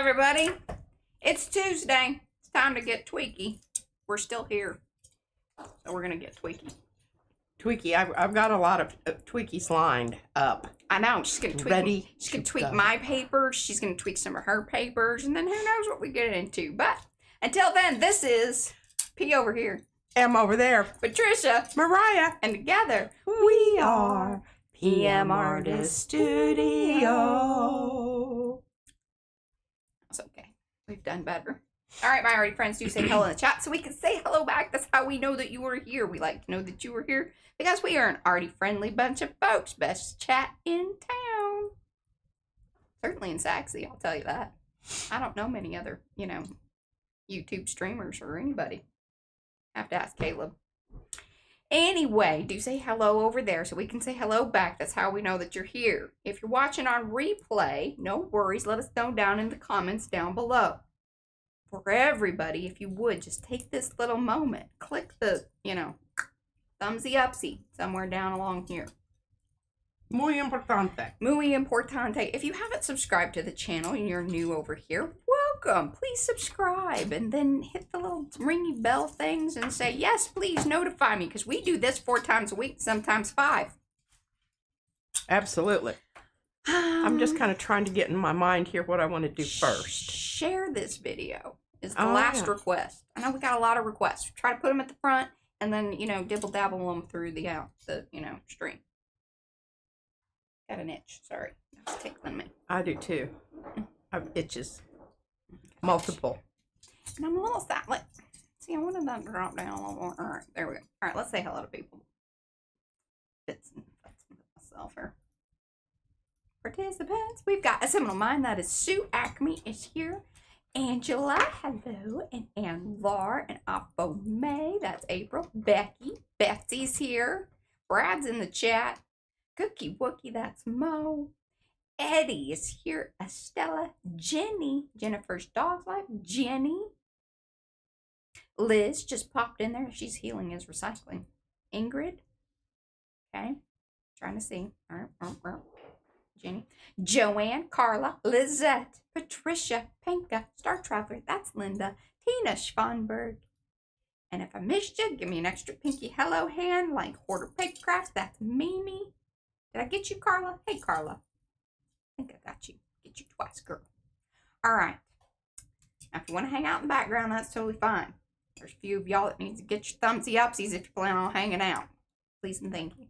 everybody. It's Tuesday. It's time to get tweaky. We're still here, so we're gonna get tweaky. Tweaky, I've got a lot of tweakies lined up. I know. She's gonna tweak. Ready? She's gonna tweak my papers. She's gonna tweak some of her papers, and then who knows what we get into. But until then, this is P over here, M over there, Patricia, Mariah, and together we are PM Artist Studio. That's okay. We've done better. All right, my Arty friends, do say hello in the chat so we can say hello back. That's how we know that you are here. We like to know that you are here because we are an arty-friendly bunch of folks. Best chat in town. Certainly in Saxy, I'll tell you that. I don't know many other, YouTube streamers or anybody. Have to ask Caleb. Anyway, do say hello over there so we can say hello back. That's how we know that you're here. If you're watching on replay, no worries. Let us know down in the comments down below. For everybody, if you would, just take this little moment. Click the, thumbsy upsy somewhere down along here. Muy importante. Muy importante. If you haven't subscribed to the channel and you're new over here, welcome. Please subscribe and then hit the little ringy bell things and say, yes, please notify me, because we do this 4 times a week, sometimes 5. Absolutely. I'm just kind of trying to get in my mind here what I want to do first. Share this video is the last request. I know we got a lot of requests. Try to put them at the front and then, dibble dabble them through the stream. Got an itch. Sorry. It's tickling me. I do too. I have itches. Multiple. And I'm a little sad. See, I wanted that to drop down a little more. All right. There we go. All right. Let's say hello to people. Bits and myself here. Participants. We've got a Seminole Mind. That is Sue Acme is here. Angela, hello. And Anvar and Oppo May. That's April. Becky. Betsy's here. Brad's in the chat. Cookie Wookie, that's Mo. Eddie is here. Estella. Jenny. Jennifer's Dog's Life. Jenny. Liz just popped in there. She's healing is recycling. Ingrid. Okay. Trying to see. All right. Jenny. Joanne. Carla. Lizette. Patricia. Panka. Star Traveler. That's Linda. Tina Schwanberg. And if I missed you, give me an extra pinky hello hand like Hoarder Paper Crafts. That's Mimi. Did I get you, Carla? Hey, Carla. I think I got you. Get you twice, girl. All right. Now, if you want to hang out in the background, that's totally fine. There's a few of y'all that needs to get your thumbsy upsies if you plan on hanging out. Please and thank you.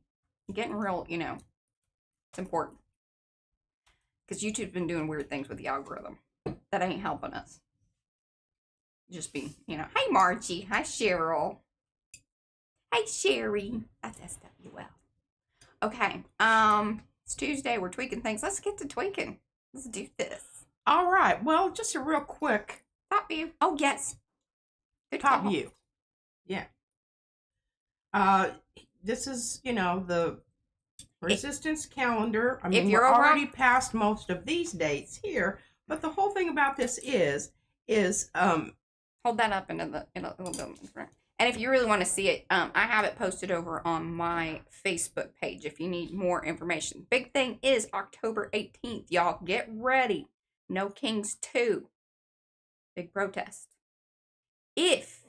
Getting real, it's important. Because YouTube's been doing weird things with the algorithm. That ain't helping us. Just be, hey, Margie. Hi, Cheryl. Hi, Sherry. That's SWL. Okay, it's Tuesday. We're tweaking things. Let's get to tweaking. Let's do this. All right. Well, just a real quick Top view. Oh, yes. Good top call. view. Yeah. This is, the resistance calendar. I mean, we're already past most of these dates here, but the whole thing about this is hold that up in a little bit. And if you really want to see it, I have it posted over on my Facebook page if you need more information. Big thing is October 18th, y'all. Get ready. No Kings 2. Big protest. If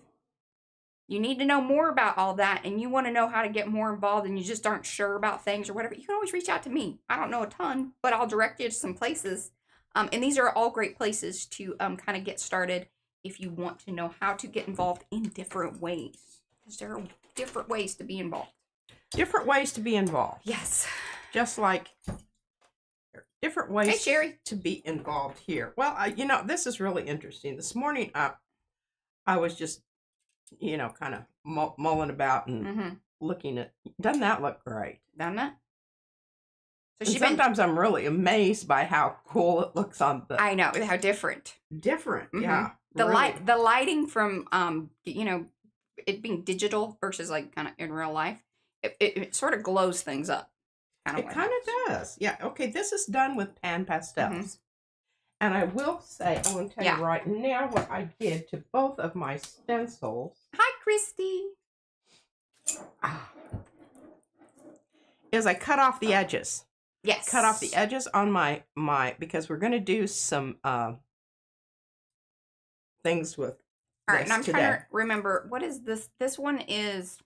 you need to know more about all that and you want to know how to get more involved and you just aren't sure about things or whatever, you can always reach out to me. I don't know a ton, but I'll direct you to some places. And these are all great places to kind of get started if you want to know how to get involved in different ways. Because there are different ways to be involved. Different ways to be involved. Yes. Just like different ways hey, Sherry. to be involved here. Well, this is really interesting. This morning, I was just, kind of mulling about and looking at, doesn't that look great? Doesn't it? So sometimes I'm really amazed by how cool it looks on the... I know, how different. Different, yeah. The lighting from, it being digital versus like kind of in real life, it sort of glows things up. It kind of does. Yeah, okay, this is done with pan pastels. And I will say, I want to tell you right now what I did to both of my stencils. Hi, Christy. Is I cut off the edges. Yes. Cut off the edges on my because we're going to do some things with All right, and I'm today. trying to remember, what is this? This one is,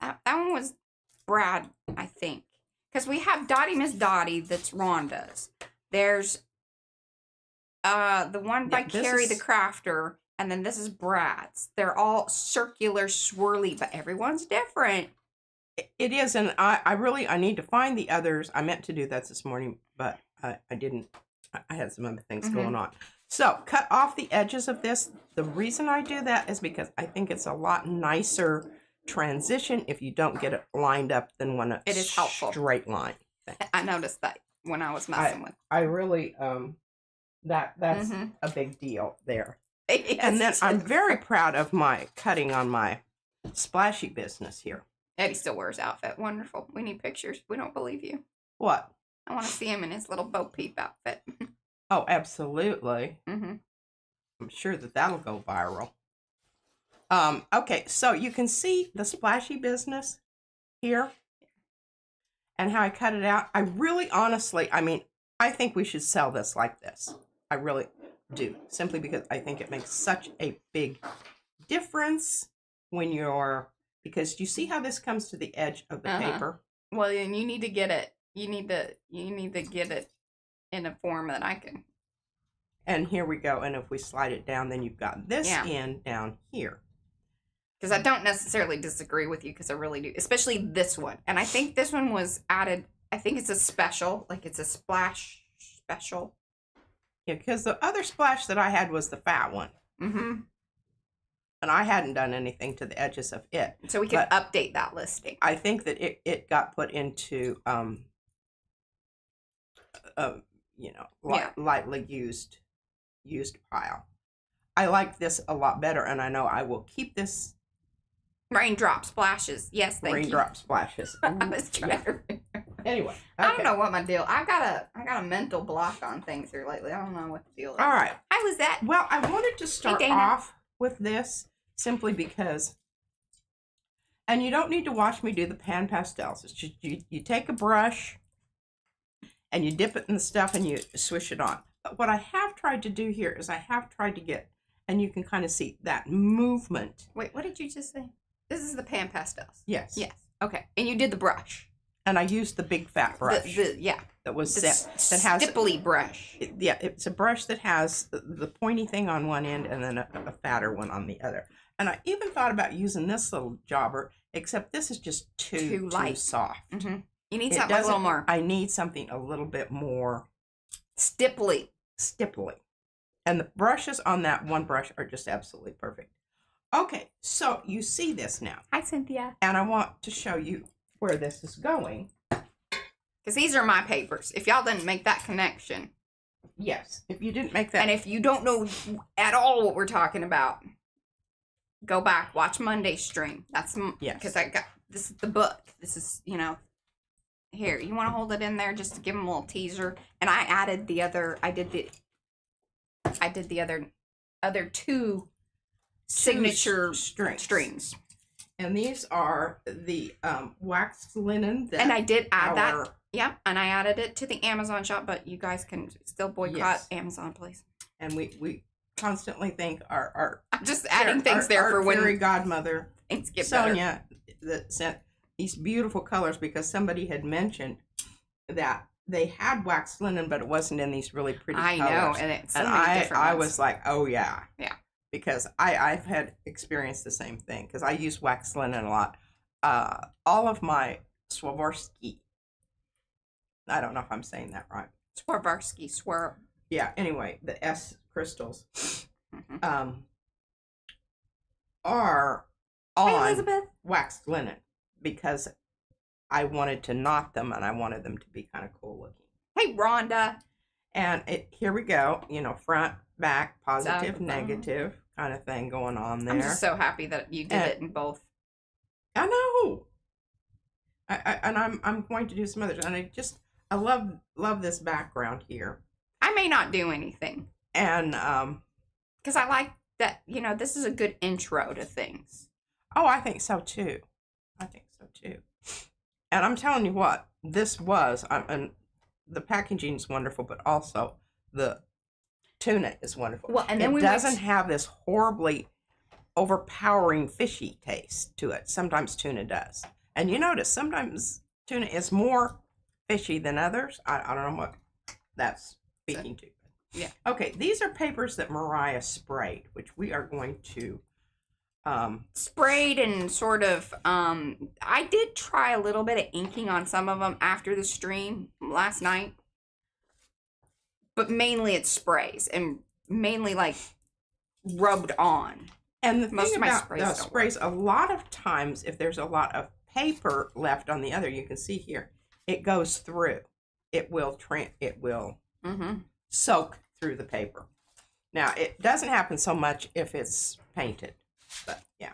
that one was Brad, I think. Because we have Dottie Miss Dottie, that's Rhonda's. There's the one by Carrie the Crafter, and then this is Brad's. They're all circular, swirly, but everyone's different. It is, and I need to find the others. I meant to do that this morning, but I didn't. I had some other things going on. So, cut off the edges of this. The reason I do that is because I think it's a lot nicer transition if you don't get it lined up than when it is helpful. Straight line thing. I noticed that when I was messing with. I really that's a big deal there. Yes. And then I'm very proud of my cutting on my splashy business here. Eddie still wears outfit. Wonderful. We need pictures. We don't believe you. What? I want to see him in his little Bo Peep outfit. Oh, absolutely. I'm sure that'll go viral. Okay, so you can see the splashy business here and how I cut it out. I really, honestly, I mean, I think we should sell this like this. I really do. Simply because I think it makes such a big difference when you're, because you see how this comes to the edge of the paper? Well, and you need to get it. You need to get it in a form that I can. And here we go. And if we slide it down, then you've got this end down here. Because I don't necessarily disagree with you, because I really do. Especially this one. And I think this one was added, I think it's a special. Like it's a splash special. Yeah, because the other splash that I had was the fat one. And I hadn't done anything to the edges of it. So we can update that listing. I think that it got put into, lightly used pile. I like this a lot better, and I know I will keep this. Raindrop splashes. Yes, thank you. Raindrop splashes. I was trying to remember. Anyway. Okay. I don't know what my deal. I got a mental block on things here lately. I don't know what the deal is. All right. How was that? Well, I wanted to start off with this simply because, and you don't need to watch me do the pan pastels. It's just you take a brush and you dip it in the stuff and you swish it on. But what I have tried to do here is I have tried to get, and you can kind of see that movement. Wait, what did you just say? This is the pan pastels. Yes. Yes. Okay. And you did the brush. And I used the big fat brush. That was set. That has stipply brush. It's a brush that has the pointy thing on one end and then a fatter one on the other. And I even thought about using this little jobber, except this is just too soft. You need something a little more. I need something a little bit more stipply. And the brushes on that one brush are just absolutely perfect. Okay, so you see this now. Hi, Cynthia. And I want to show you where this is going. Because these are my papers. If y'all didn't make that connection. Yes, if you didn't make that. And if you don't know at all what we're talking about, go back, watch Monday's stream. That's, because I got, this is the book. This is, here, you want to hold it in there just to give them a little teaser. And I added the other, I did the other two signature strings. And these are the waxed linen. And I did add that. Yeah, and I added it to the Amazon shop, but you guys can still boycott Amazon, please. And we constantly thank our I'm just adding things there for when fairy godmother things get Sonia that sent these beautiful colors, because somebody had mentioned that they had waxed linen, but it wasn't in these really pretty colors. I know, and it's so many different I ones. was like, oh yeah. Yeah. Because I've had experienced the same thing, because I use waxed linen a lot. All of my Swarovski, I don't know if I'm saying that right. Swarovski, Yeah, anyway, the S crystals are on waxed linen, because I wanted to knot them and I wanted them to be kind of cool looking. Hey, Rhonda. And here we go, front, back, positive, negative kind of thing going on there. I'm just so happy that you did it in both. I know. I'm going to do some others, and I love this background here. I may not do anything, and because I like that. This is a good intro to things. Oh, I think so too. And I'm telling you what, this was, and the packaging is wonderful, but also the tuna is wonderful. Well, and then it doesn't have this horribly overpowering fishy taste to it. Sometimes tuna does. And you notice sometimes tuna is more fishy than others. I don't know what that's speaking to. Yeah. Okay, these are papers that Mariah sprayed, which we are going to sprayed and sort of I did try a little bit of inking on some of them after the stream last night. But mainly it's sprays and mainly like rubbed on. And the thing about the sprays, a lot of times if there's a lot of paper left on the other, you can see here, it goes through. It will soak through the paper. Now, it doesn't happen so much if it's painted, but yeah.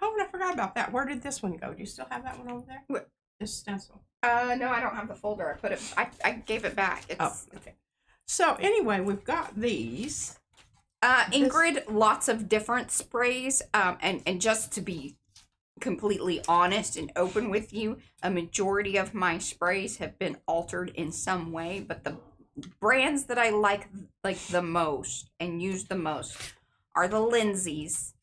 Oh, and I forgot about that. Where did this one go? Do you still have that one over there? What? This stencil. No, I don't have the folder. I put it. I gave it back. Oh, okay. So anyway, we've got these. Ingrid, lots of different sprays. And just to be completely honest and open with you, a majority of my sprays have been altered in some way. But the brands that I like the most and use the most are the Lindsay's.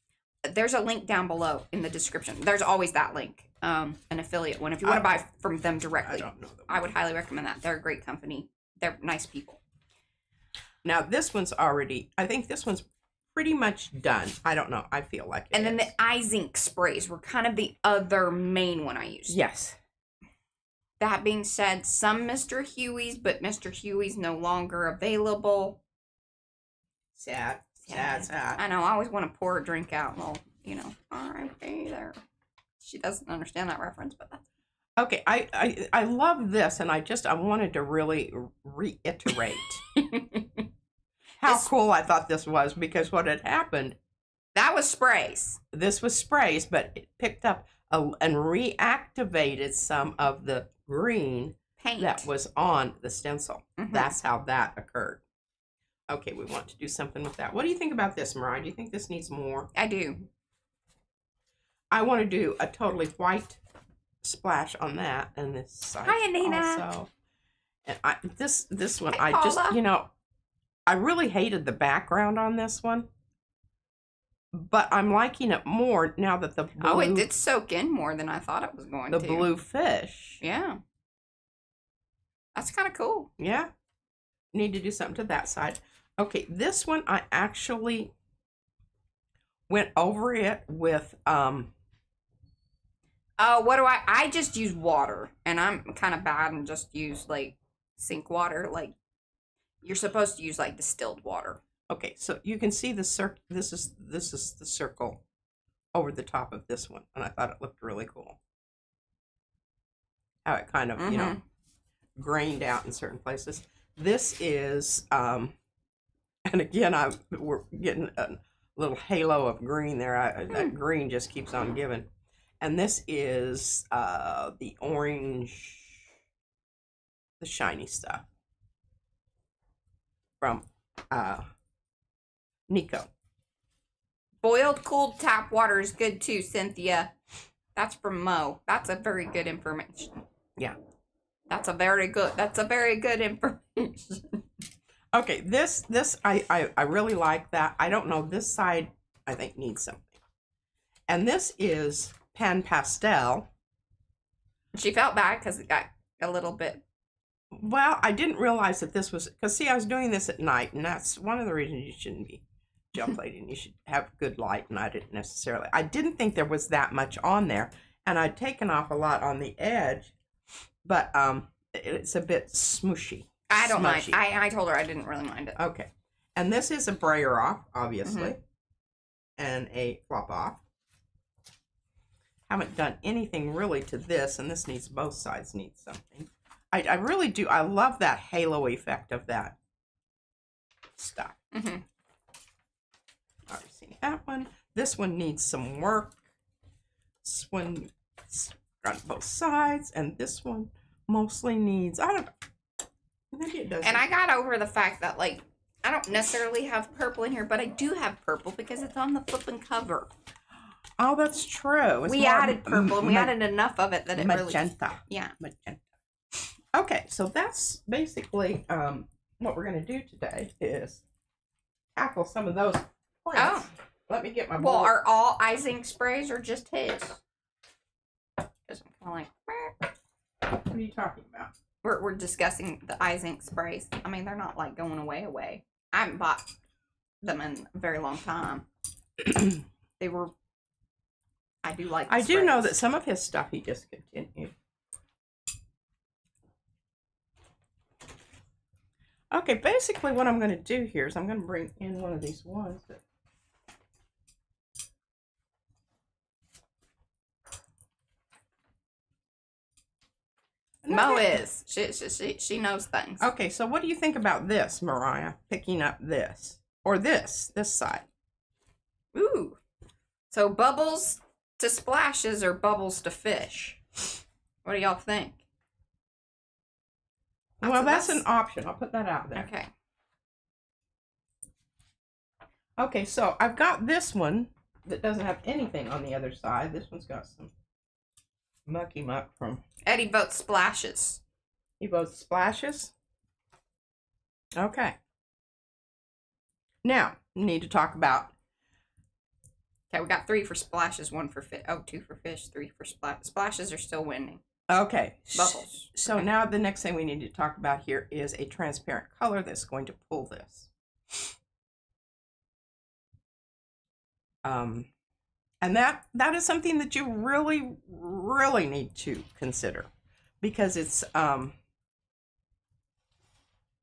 There's a link down below in the description. There's always that link. An affiliate one. If you want to buy from them directly, I would highly recommend that. They're a great company. They're nice people. Now this one's I think this one's pretty much done. I don't know. I feel like it. And then the iZinc sprays were kind of the other main one I used. Yes. That being said, some Mr. Huey's, but Mr. Huey's no longer available. Sad. I know. I always want to pour a drink out. Well, R.I.P. there. She doesn't understand that reference, but that's okay. I love this, and I wanted to really reiterate how cool I thought this was, because what had happened. That was sprays. This was sprays, but it picked up and reactivated some of the green paint that was on the stencil. That's how that occurred. Okay, we want to do something with that. What do you think about this, Mariah? Do you think this needs more? I do. I want to do a totally white splash on that and this side. Hi, Anina. Also. And this one, Hi, I just, Paula. I really hated the background on this one. But I'm liking it more now that the blue... Oh, it did soak in more than I thought it was going to. The blue fish. Yeah. That's kind of cool. Yeah. Need to do something to that side. Okay, this one I actually went over it with what do I just use water, and I'm kind of bad and just use like sink water. Like you're supposed to use like distilled water. Okay, so you can see the circle. This is the circle over the top of this one, and I thought it looked really cool. How it kind of grained out in certain places. This is and again we're getting a little halo of green there. That green just keeps on giving. And this is the orange, the shiny stuff from Nico. Boiled cooled tap water is good too, Cynthia. That's from Mo. That's a very good information. Yeah. That's a very good information. Okay, this I really like that. I don't know, this side I think needs something. And this is Pan Pastel. She felt bad because it got a little bit. Well, I didn't realize that this was, because see, I was doing this at night, and that's one of the reasons you shouldn't be gel plating. You should have good light, and I didn't think there was that much on there, and I'd taken off a lot on the edge, but it's a bit smooshy. I don't mind. I told her I didn't really mind it. Okay. And this is a brayer off, obviously, and a flop off. Haven't done anything really to this, and this needs, both sides need something. I really do. I love that halo effect of that stuff. Already seen that one. This one needs some work. This one on both sides, and this one mostly needs, I don't know. Maybe it doesn't. And I got over the fact that, like, I don't necessarily have purple in here, but I do have purple because it's on the flipping cover. Oh, that's true. We added purple, and we added enough of it that it magenta. really... Yeah. Magenta. Okay, so that's basically what we're going to do today is tackle some of those plants. Oh. Let me get my Well, bowl. are all icing sprays or just his? Because I'm kind of like, What are you talking about? we're discussing the icing sprays. I mean, they're not like going away. I haven't bought them in a very long time. They were. I do like. I do know sprays. that some of his stuff he discontinued. Okay, basically what I'm going to do here is I'm going to bring in one of these ones that Mo is. She knows things. Okay, so what do you think about this, Mariah? Picking up this. Or this side. Ooh. So bubbles to splashes or bubbles to fish? What do y'all think? Well, that's an option. I'll put that out there. Okay. Okay, so I've got this one that doesn't have anything on the other side. This one's got some mucky muck from... Eddie votes splashes. He votes splashes? Okay. Now, we need to talk about... Okay, we got 3 for splashes, 1 for fish. Oh, 2 for fish, 3 for splashes. Splashes are still winning. Okay. Bubbles. So okay. now the next thing we need to talk about here is a transparent color that's going to pull this. And that is something that you really, really need to consider, because it's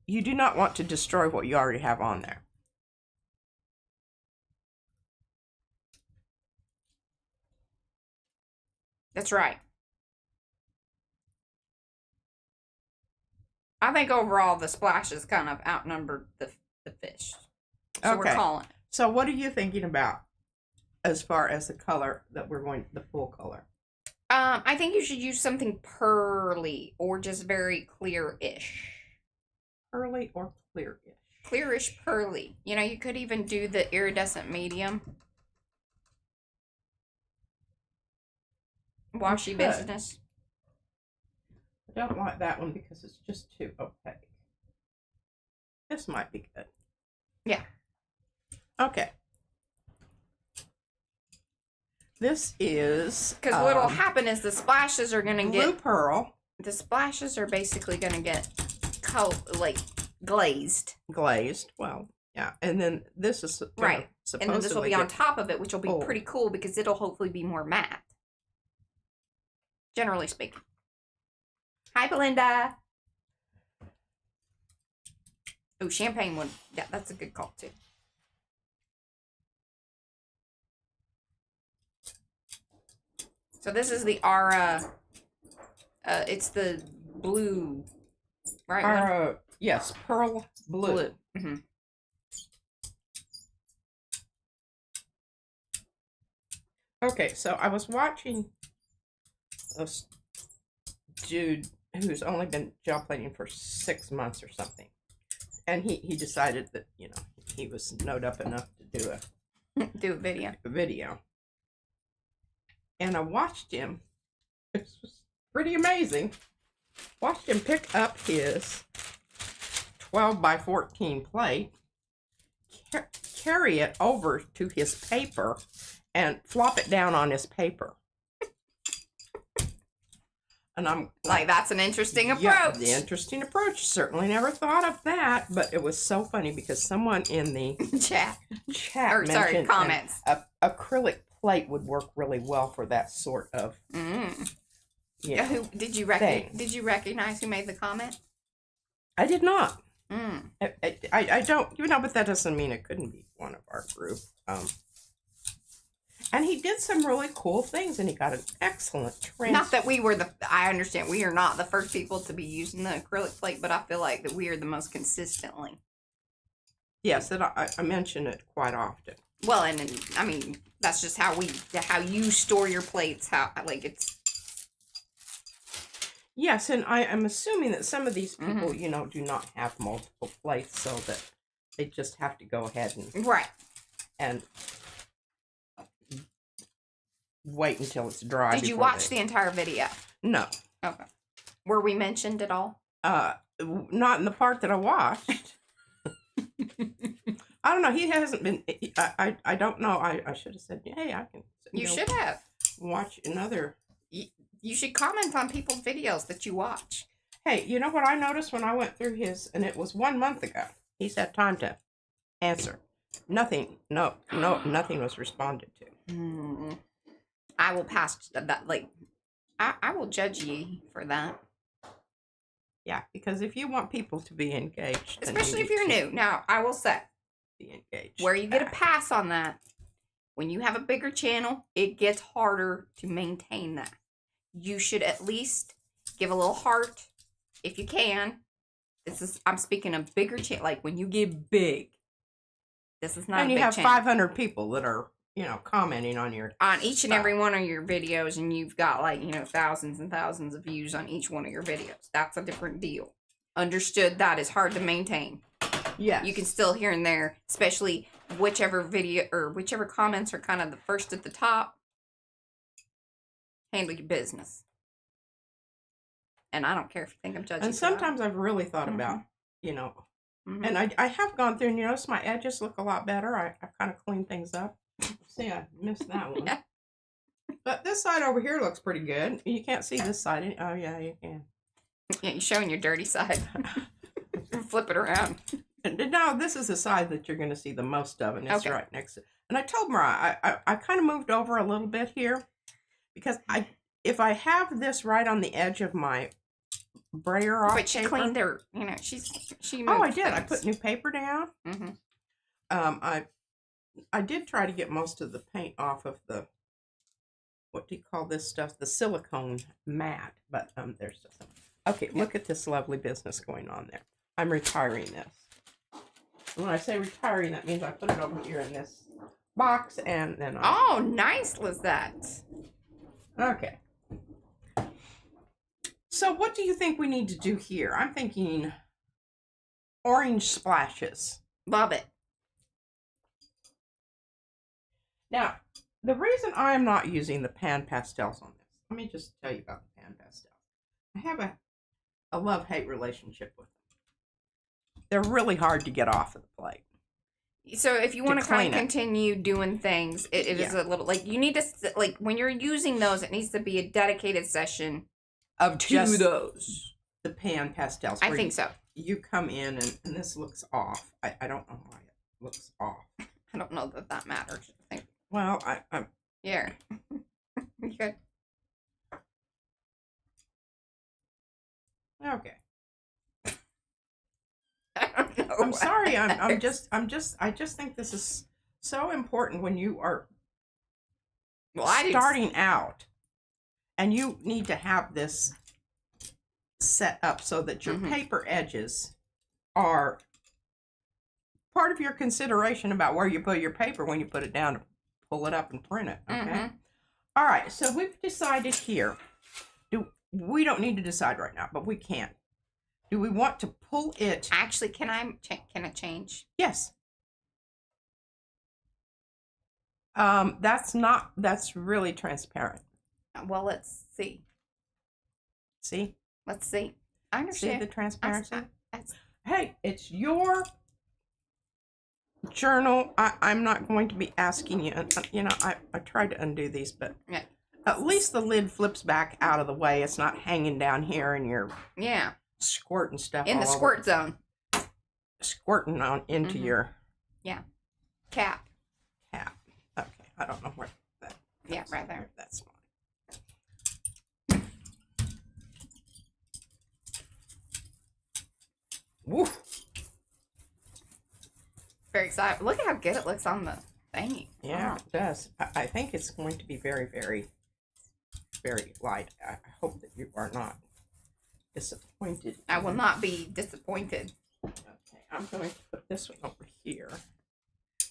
you do not want to destroy what you already have on there. That's right. I think overall the splashes kind of outnumbered the fish. So Okay. we're calling it. So what are you thinking about as far as the color that we're going, the full color? I think you should use something pearly or just very clear-ish. Pearly or clear-ish? Clearish pearly. You know, you could even do the iridescent medium. Washy business. I don't like that one because it's just too opaque. This might be good. Yeah. Okay. Like Because what'll happen is the splashes are gonna blue get pearl. The splashes are basically gonna get glazed. Glazed. Well, yeah. And then this is right. And then this will be on get... top of it, which will be pretty cool because it'll hopefully be more matte. Generally speaking. Hi, Belinda. Oh, champagne one. Yeah, that's a good call too. So this is the Ara. It's the blue, right? Ara, yes, pearl blue. Mm-hmm. Okay, so I was watching this dude who's only been gel plating for 6 months or something, and he decided that, you know, he was snowed up enough to do a video. And I watched him. It was pretty amazing. Watched him pick up his 12 by 14 plate, carry it over to his paper, and flop it down on his paper. And I'm like, that's an interesting approach. Yeah, the interesting approach. Certainly never thought of that, but it was so funny because someone in the chat or sorry, comments, acrylic plate would work really well for that sort of. Yeah. Who did you recognize? Did you recognize who made the comment? I did not. I don't, you know, but that doesn't mean it couldn't be one of our group. And he did some really cool things, and he got an excellent transfer. Not that we were I understand we are not the first people to be using the acrylic plate, but I feel like that we are the most consistently. Yes, and I mention it quite often. Well, and I mean, that's just how you store your plates, it's. Yes, and I am assuming that some of these people, you know, do not have multiple plates, so that they just have to go ahead and... Right. And wait until it's dry. Did you watch the entire video? No. Okay. Were we mentioned at all? Not in the part that I watched. I don't know. He hasn't been. I don't know. I should have said, hey, I can. You should have. Watch another. You should comment on people's videos that you watch. Hey, you know what I noticed when I went through his, and it was 1 month ago. He's had time to answer. Nothing. No, nothing was responded to. I will pass that. Like, I will judge you for that. Yeah, because if you want people to be engaged, especially if you're new. Now, I will say, be engaged. Where you get a pass on that, when you have a bigger channel, it gets harder to maintain that. You should at least give a little heart if you can. I'm speaking of bigger channel, like when you get big. This is not and a you big have channel. 500 people that are, commenting on your each and every one of your videos, and you've got thousands and thousands of views on each one of your videos. That's a different deal. Understood, that is hard to maintain. Yeah. You can still here and there, especially whichever video or whichever comments are kind of the first at the top. Handle your business. And I don't care if you think I'm judging. And sometimes I've really thought about, and I have gone through and you notice my edges look a lot better. I kind of cleaned things up. See, I missed that one. Yeah. But this side over here looks pretty good. You can't see this side. Oh, yeah, you can. Yeah, you're showing your dirty side. Flip it around. No, this is the side that you're going to see the most of, and it's right next to it. And I told Mariah, I kind of moved over a little bit here because if I have this right on the edge of my brayer off but she paper, cleaned her, she moved I did. things. I put new paper down. I did try to get most of the paint off of the, what do you call this stuff? The silicone mat. But there's just some. Okay, look at this lovely business going on there. I'm retiring this. And when I say retiring, that means I put it over here in this box and then Oh, nice, Lizette. Okay. So what do you think we need to do here? I'm thinking orange splashes. Love it. Now, the reason I am not using the pan pastels on this, let me just tell you about the pan pastels. I have a love-hate relationship with them. They're really hard to get off of the plate. So if you want to kind of continue doing things, it is a little, you need to, when you're using those, it needs to be a dedicated session of to those. The pan pastels. I think so. You come in and this looks off. I don't know why it looks off. I don't know that matters. I think. Well, I'm... Yeah. Good. Okay. I don't know. I'm sorry. I just think this is so important when you are starting out, and you need to have this set up so that your paper edges are part of your consideration about where you put your paper when you put it down to pull it up and print it. Okay. All right. So we've decided here. We don't need to decide right now, but we can. Do we want to pull it? Actually, can I change? Yes. That's really transparent. Well, let's see. See? Let's see. I understand. See the transparency? Hey, it's your journal. I'm not going to be asking you. I tried to undo these, but at least the lid flips back out of the way. It's not hanging down here and you're squirting stuff in the squirt zone. Squirting on into your cap. Okay, I don't know where that. Yeah, right there. That's fine. Woof. Very excited. Look at how good it looks on the thing. Yeah, it does. I think it's going to be very, very, very light. I hope that you are not disappointed. I will not be disappointed. Okay, I'm going to put this one over here.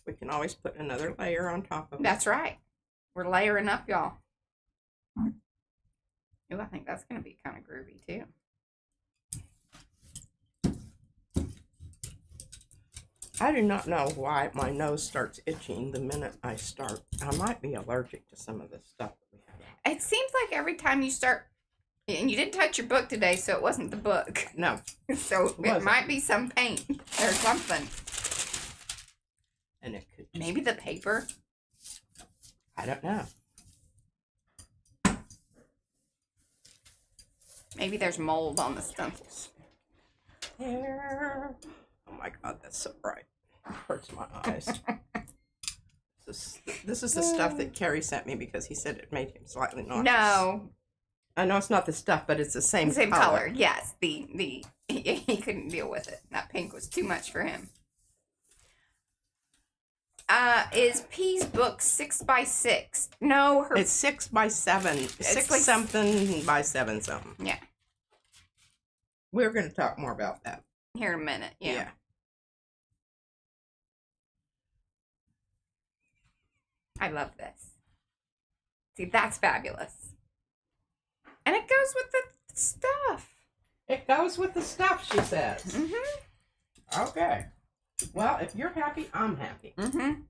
We can always put another layer on top of it. That's right. We're layering up, y'all. Ooh, I think that's going to be kind of groovy, too. I do not know why my nose starts itching the minute I start. I might be allergic to some of this stuff that we have. It seems like every time you start, And you didn't touch your book today, so it wasn't the book. No. So it might be some paint or something. And it could just, maybe the paper. I don't know. Maybe there's mold on the stencils. There. Oh my God, that's so bright. It hurts my eyes. This is the stuff that Carrie sent me because he said it made him slightly nauseous. No. I know it's not the stuff, but it's the same color. Yes. He couldn't deal with it. That pink was too much for him. Is P's book 6x6? No, it's 6x7. Six like, something by 7 something. Yeah. We're going to talk more about that here in a minute. Yeah. I love this. See, that's fabulous. And it goes with the stuff. It goes with the stuff, she says. Mm-hmm. Okay. Well, if you're happy, I'm happy. Mm-hmm.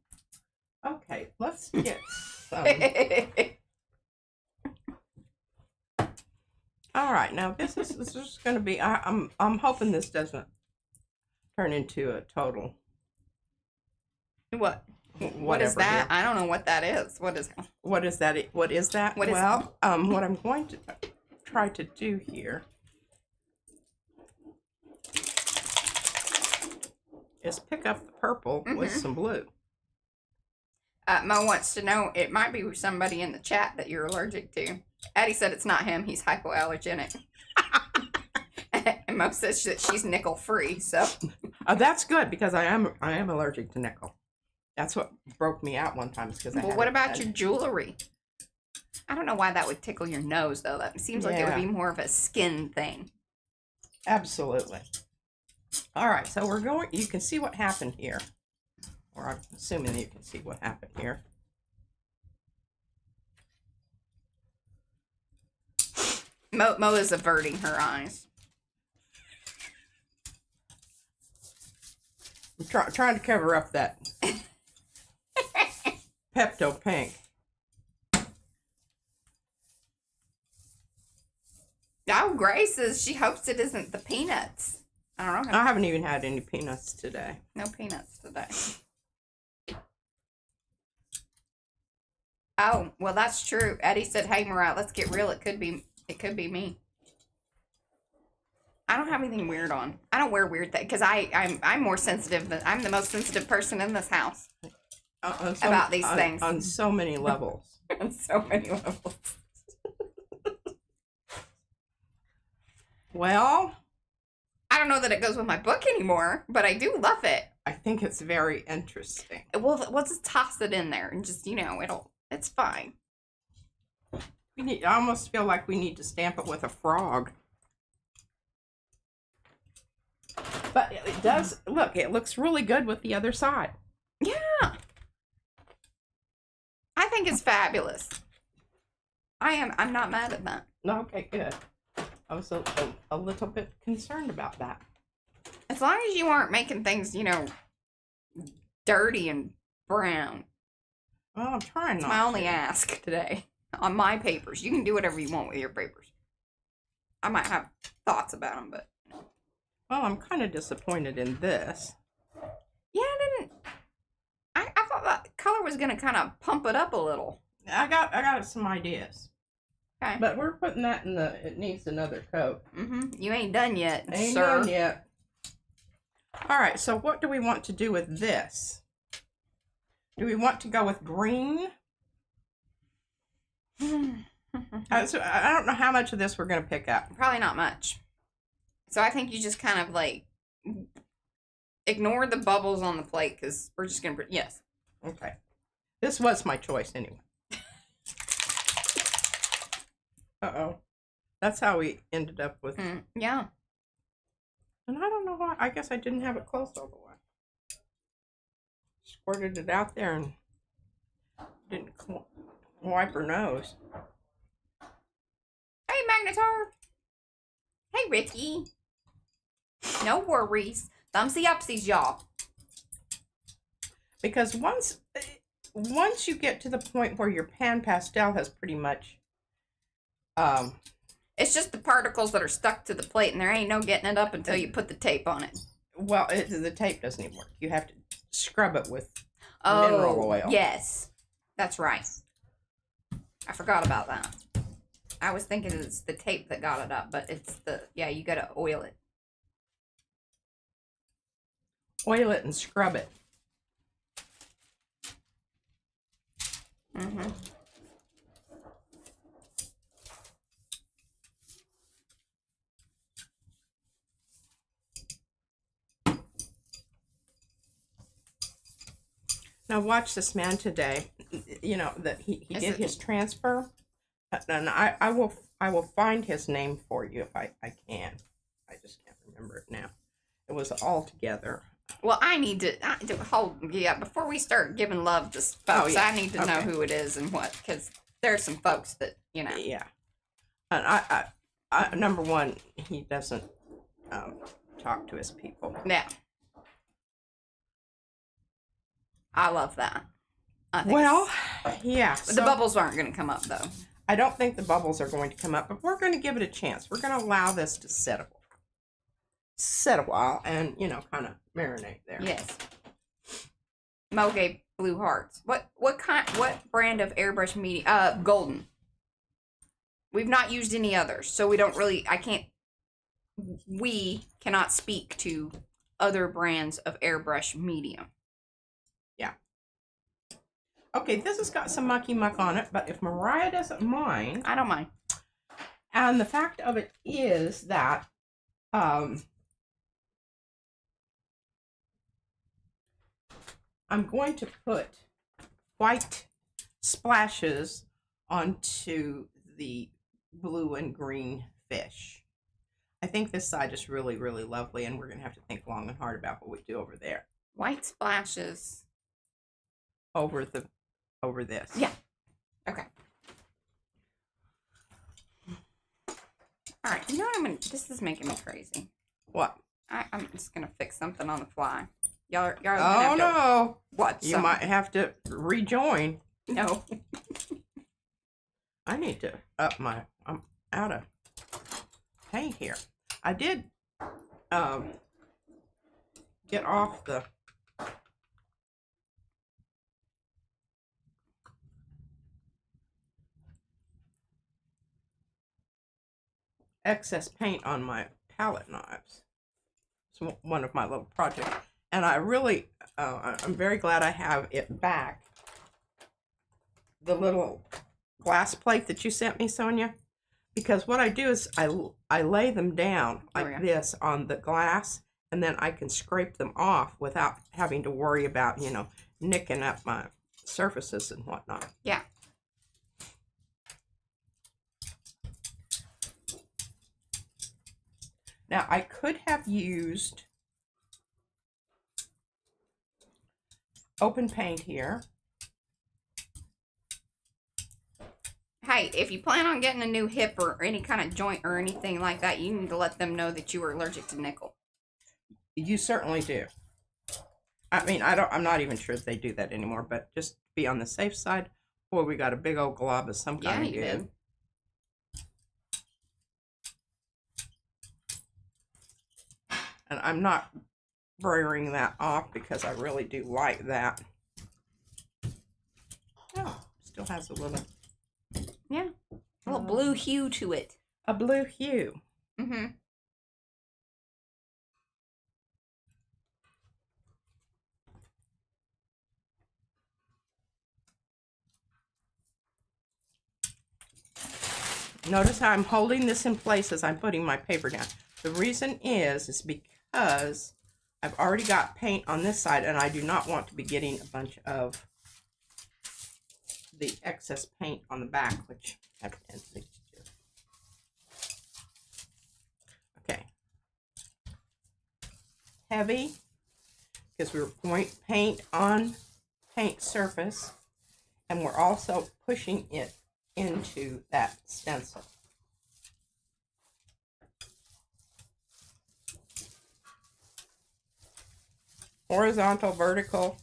Okay, let's get some. All right, now this is going to be. I'm hoping this doesn't turn into a total. What? What is that? Here. I don't know what that is. What is that? What is that? What is that? What I'm going to try to do here is pick up the purple with some blue. Mo wants to know, it might be somebody in the chat that you're allergic to. Addie said it's not him. He's hypoallergenic. And Mo says that she's nickel free. So that's good because I am allergic to nickel. That's what broke me out one time because Well, what about your jewelry? I don't know why that would tickle your nose though. That seems like it would be more of a skin thing. Absolutely. All right, so we're going. You can see what happened here. Or I'm assuming you can see what happened here. Mo is averting her eyes. I'm trying to cover up that Pepto Pink. Oh, Grace says she hopes it isn't the peanuts. I don't know. I haven't even had any peanuts today. No peanuts today. Oh, well, that's true. Eddie said, "Hey, Mariah, let's get real. It could be me." I don't have anything weird on. I don't wear weird things because I'm more sensitive than I'm the most sensitive person in this house about these things on so many levels. On so many levels. Well, I don't know that it goes with my book anymore, but I do love it. I think it's very interesting. We'll just toss it in there and just it's fine. I almost feel like we need to stamp it with a frog. But it does, look, it looks really good with the other side. Yeah. I think it's fabulous. I'm not mad at that. Okay, good. I was a little bit concerned about that. As long as you aren't making things, dirty and brown. Well, I'm trying not to. That's my only ask today on my papers. You can do whatever you want with your papers. I might have thoughts about them, but. Well, I'm kind of disappointed in this. Yeah, I thought that color was going to kind of pump it up a little. I got some ideas. Okay. But we're putting that in it needs another coat. Mm-hmm. You ain't done yet, Ain't sir. done yet. All right, so what do we want to do with this? Do we want to go with green? So I don't know how much of this we're going to pick up. Probably not much. So I think you just kind of ignore the bubbles on the plate because we're just going to, yes. Okay. This was my choice anyway. Uh-oh. That's how we ended up with. Yeah. And I don't know why. I guess I didn't have it close all the way. Squirted it out there and didn't wipe her nose. Hey, Magnetar. Hey, Ricky. No worries. Thumbsy upsies, y'all. Because once you get to the point where your pan pastel has pretty much It's just the particles that are stuck to the plate, and there ain't no getting it up until you put the tape on it. Well, the tape doesn't even work. You have to scrub it with mineral oil. Yes, that's right. I forgot about that. I was thinking it's the tape that got it up, but it's you gotta oil it. Oil it and scrub it. Mm-hmm. Now watch this man today. You know that he did his transfer, and I will find his name for you if I can. I just can't remember it now. It was all together. Well, I need to hold before we start giving love to folks. I need to know who it is and what, because there's some folks that Yeah, and I number one, he doesn't talk to his people. Yeah. I love that. Well, yeah. But the bubbles aren't going to come up, though. I don't think the bubbles are going to come up, but we're going to give it a chance. We're going to allow this to set a while and, kind of marinate there. Yes. Mo gave blue hearts. What brand of airbrush media? Golden. We've not used any others, so we cannot speak to other brands of airbrush medium. Yeah. Okay, this has got some mucky muck on it, but if Mariah doesn't mind... I don't mind. And the fact of it is that I'm going to put white splashes onto the blue and green fish. I think this side is really, really lovely, and we're going to have to think long and hard about what we do over there. White splashes. Over this. Yeah. Okay. All right. You know what this is making me crazy. What? I'm just going to fix something on the fly. Y'all Oh, no. What? You might have to rejoin. No. I need to up my... I'm out of paint here. I did get off the... excess paint on my palette knives. It's one of my little projects. And I really, I'm very glad I have it back. The little glass plate that you sent me, Sonia. Because what I do is I lay them down like this on the glass, and then I can scrape them off without having to worry about, nicking up my surfaces and whatnot. Yeah. Now, I could have used open paint here. Hey, if you plan on getting a new hip or any kind of joint or anything like that, you need to let them know that you are allergic to nickel. You certainly do. I mean, I'm not even sure if they do that anymore, but just be on the safe side. Boy, we got a big old glob of some kind of good. And I'm not burring that off because I really do like that. Oh, still has a little... Yeah. A little blue hue to it. A blue hue. Mm-hmm. Notice how I'm holding this in place as I'm putting my paper down. The reason is because I've already got paint on this side, and I do not want to be getting a bunch of the excess paint on the back, which I have a tendency to do. Okay. Heavy, because we're going paint on paint surface, and we're also pushing it into that stencil. Horizontal, vertical,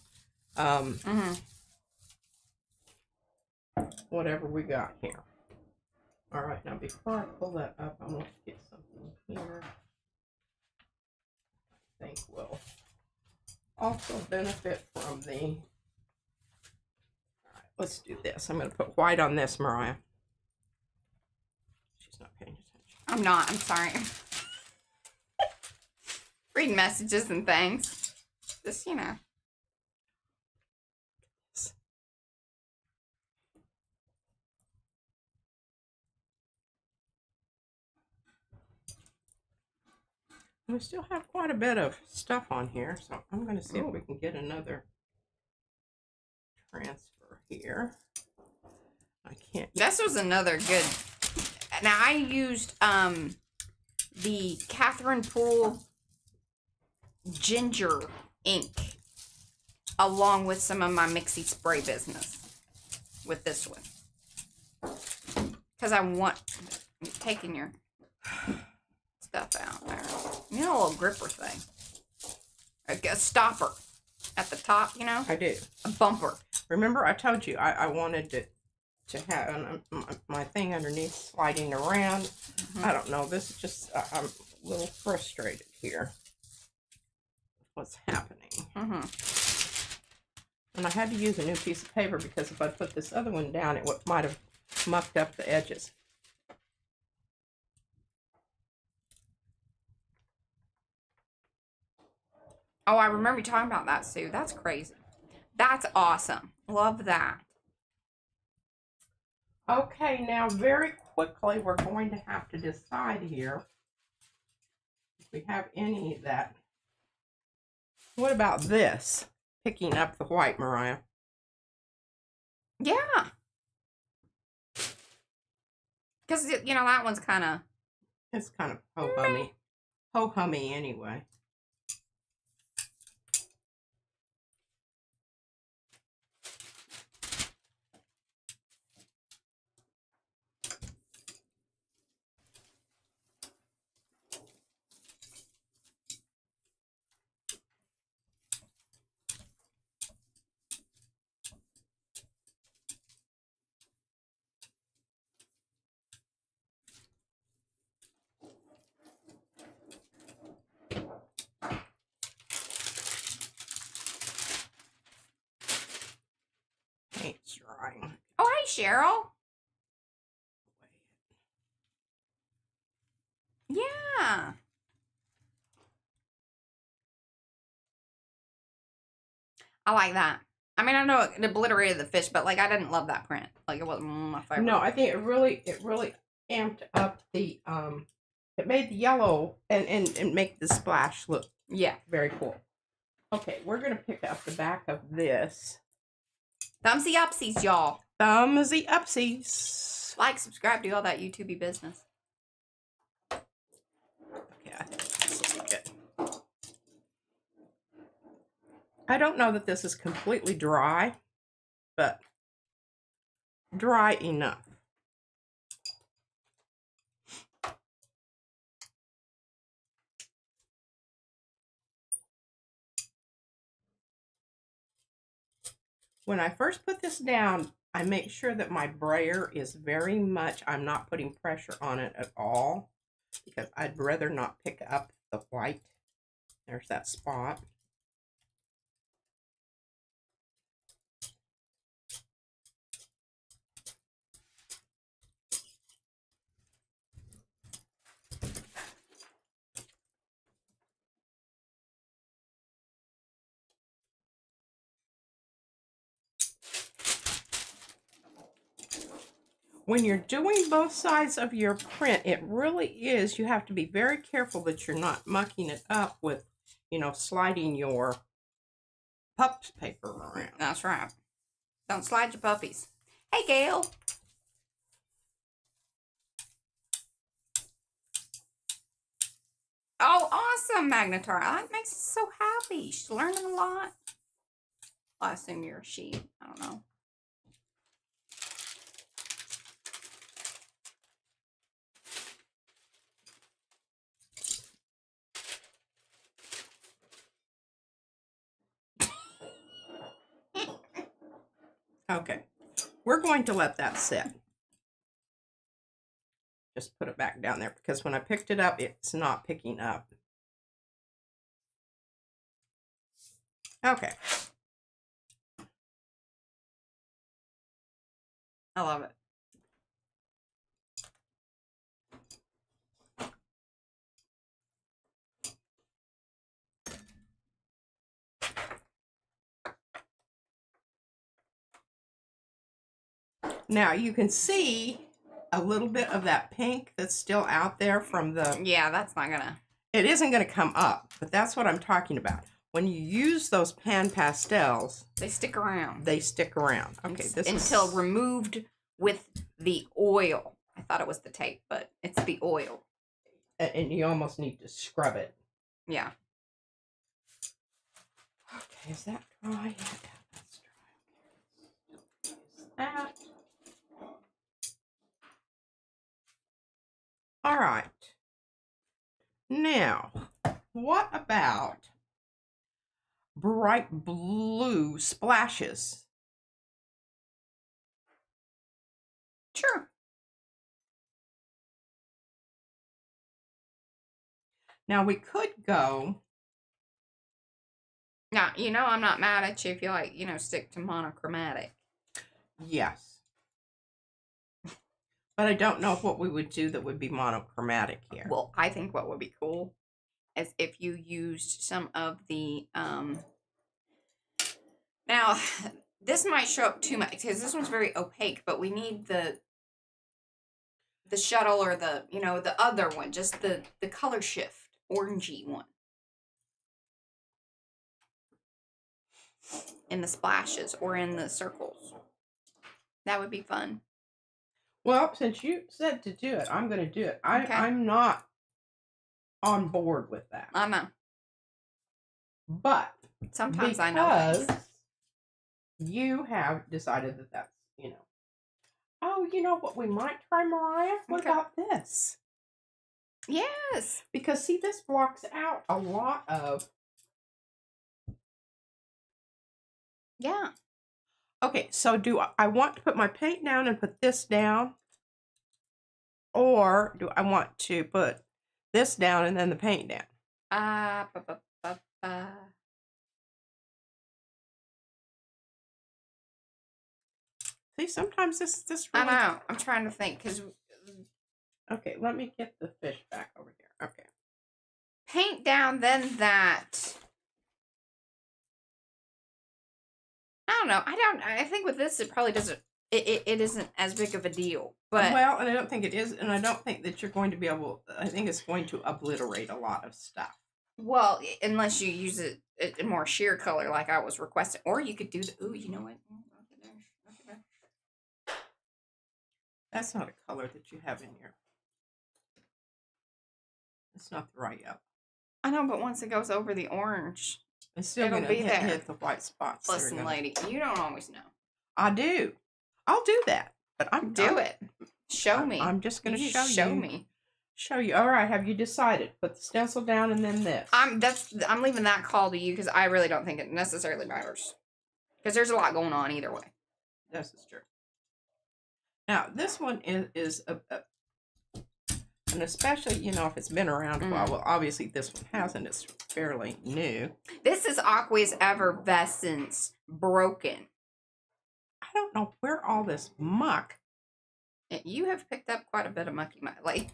whatever we got here. All right, now before I pull that up, I want to get something here. I think will also benefit from the. All right, let's do this. I'm going to put white on this, Mariah. She's not paying attention. I'm not. I'm sorry. Reading messages and things. Just, you know. We still have quite a bit of stuff on here, so I'm going to see if we can get another transfer here. I can't. This was another good. Now I used the Catherine Poole ginger ink along with some of my Mixie spray business with this one because I want taking your stuff out there. You know, a little gripper thing, a stopper at the top. You know, I do. a bumper. Remember, I told you I wanted to have my thing underneath sliding around. Mm-hmm. I don't know. This is just I'm a little frustrated here. What's happening? Mm-hmm. And I had to use a new piece of paper because if I put this other one down, it might have mucked up the edges. Oh, I remember you talking about that, Sue. That's crazy. That's awesome. Love that. Okay, now very quickly, we're going to have to decide here if we have any of that. What about this? Picking up the white, Mariah. Yeah. Because, you know, that one's kind of... It's kind of ho-hummy. Ho-hummy anyway. Paint's drying. Oh, hey, Cheryl. Yeah. I like that. I mean, I know it obliterated the fish, but, like, I didn't love that print. Like, it wasn't my favorite. No, I think it really amped up the, it made the yellow and make the splash look very cool. Okay, we're going to pick up the back of this. Thumbsy upsies, y'all. Thumbsy upsies. Like, subscribe, do all that YouTubey business. Okay, I think this will be good. I don't know that this is completely dry, but dry enough. When I first put this down, I make sure that my brayer is very much, I'm not putting pressure on it at all because I'd rather not pick up the white. There's that spot. When you're doing both sides of your print, it really is, you have to be very careful that you're not mucking it up with, you know, sliding your pups paper around. That's right. Don't slide your puppies. Hey, Gail. Oh, awesome, Magnetar. That makes us so happy. She's learning a lot. Well, I assume you're a she. I don't know. Okay, we're going to let that sit. just put it back down there because when I picked it up, it's not picking up. Okay. I love it. Now you can see a little bit of that pink that's still out there from the... Yeah, that's not gonna... It isn't going to come up, but that's what I'm talking about. When you use those pan pastels... They stick around. They stick around. Okay, this until is... removed with the oil. I thought it was the tape, but it's the oil. And you almost need to scrub it. Yeah. Okay, is that dry yet? That's dry. Use that. All right. Now, what about bright blue splashes? Sure. Now, we could go... Now, you know I'm not mad at you if you like, you know, stick to monochromatic. Yes. But I don't know what we would do that would be monochromatic here. Well, I think what would be cool is if you used some of the, now, this might show up too much, because this one's very opaque, but we need the shuttle or the, you know, the other one, just the color shift, orangey one. In the splashes or in the circles. That would be fun. Well, since you said to do it, I'm going to do it. Okay. I'm not on board with that. I know. But sometimes I know things. You have decided that that's, you know. Oh, you know what we might try, Mariah? What about this? Yes. Because, see, this blocks out a lot of... Yeah. Okay, so do I want to put my paint down and put this down? Or do I want to put this down and then the paint down? See, sometimes this really... I know. I'm trying to think, because... Okay, let me get the fish back over here. Okay. Paint down, then that... I don't know. I think with this, it probably doesn't... It isn't as big of a deal. But well, and I don't think it is, and I don't think that you're going to be able... I think it's going to obliterate a lot of stuff. Well, unless you use it in more sheer color like I was requesting. Or you could do the... Ooh, you know what? That's not a color that you have in here. It's not the right yellow. I know, but once it goes over the orange... It's still going to hit the white spots. Listen, lady, you don't always know. I do. I'll do that. But I'm do it. Show me. I'm just going to show you. Show me. Show you. All right. Have you decided? Put the stencil down and then this. I'm leaving that call to you because I really don't think it necessarily matters. Because there's a lot going on either way. This is true. Now this one is and especially, you know, if it's been around a while. Well, obviously this one hasn't. It's fairly new. This is Aqua's Effervescence Broken. I don't know where all this muck. You have picked up quite a bit of mucky muck. Like,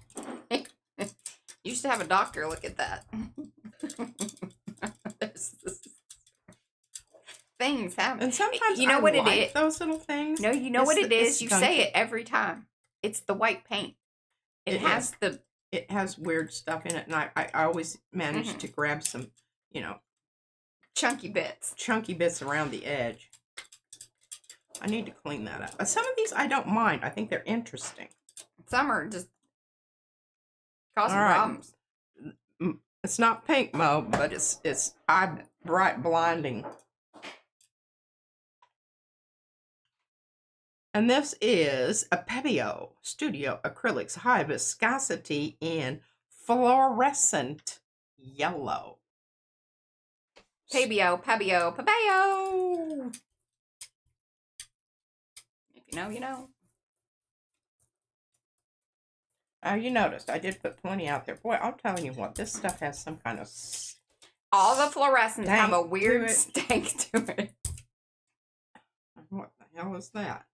you should have a doctor look at that. Things happen. And sometimes you know what like it is. Those little things. No, you know what it is. You say it every time. It's the white paint. It has weird stuff in it, and I always manage to grab some, you know, chunky bits around the edge. I need to clean that up. But some of these I don't mind. I think they're interesting. Some are just causing problems. It's not pink, Mo, but it's bright blinding. And this is a Pebeo Studio Acrylics High Viscosity in Fluorescent Yellow. Pebeo. If you know, you know. You noticed I did put plenty out there. Boy, I'm telling you what, this stuff has some kind of all the fluorescents have a stank weird to it. stank to it. What the hell is that?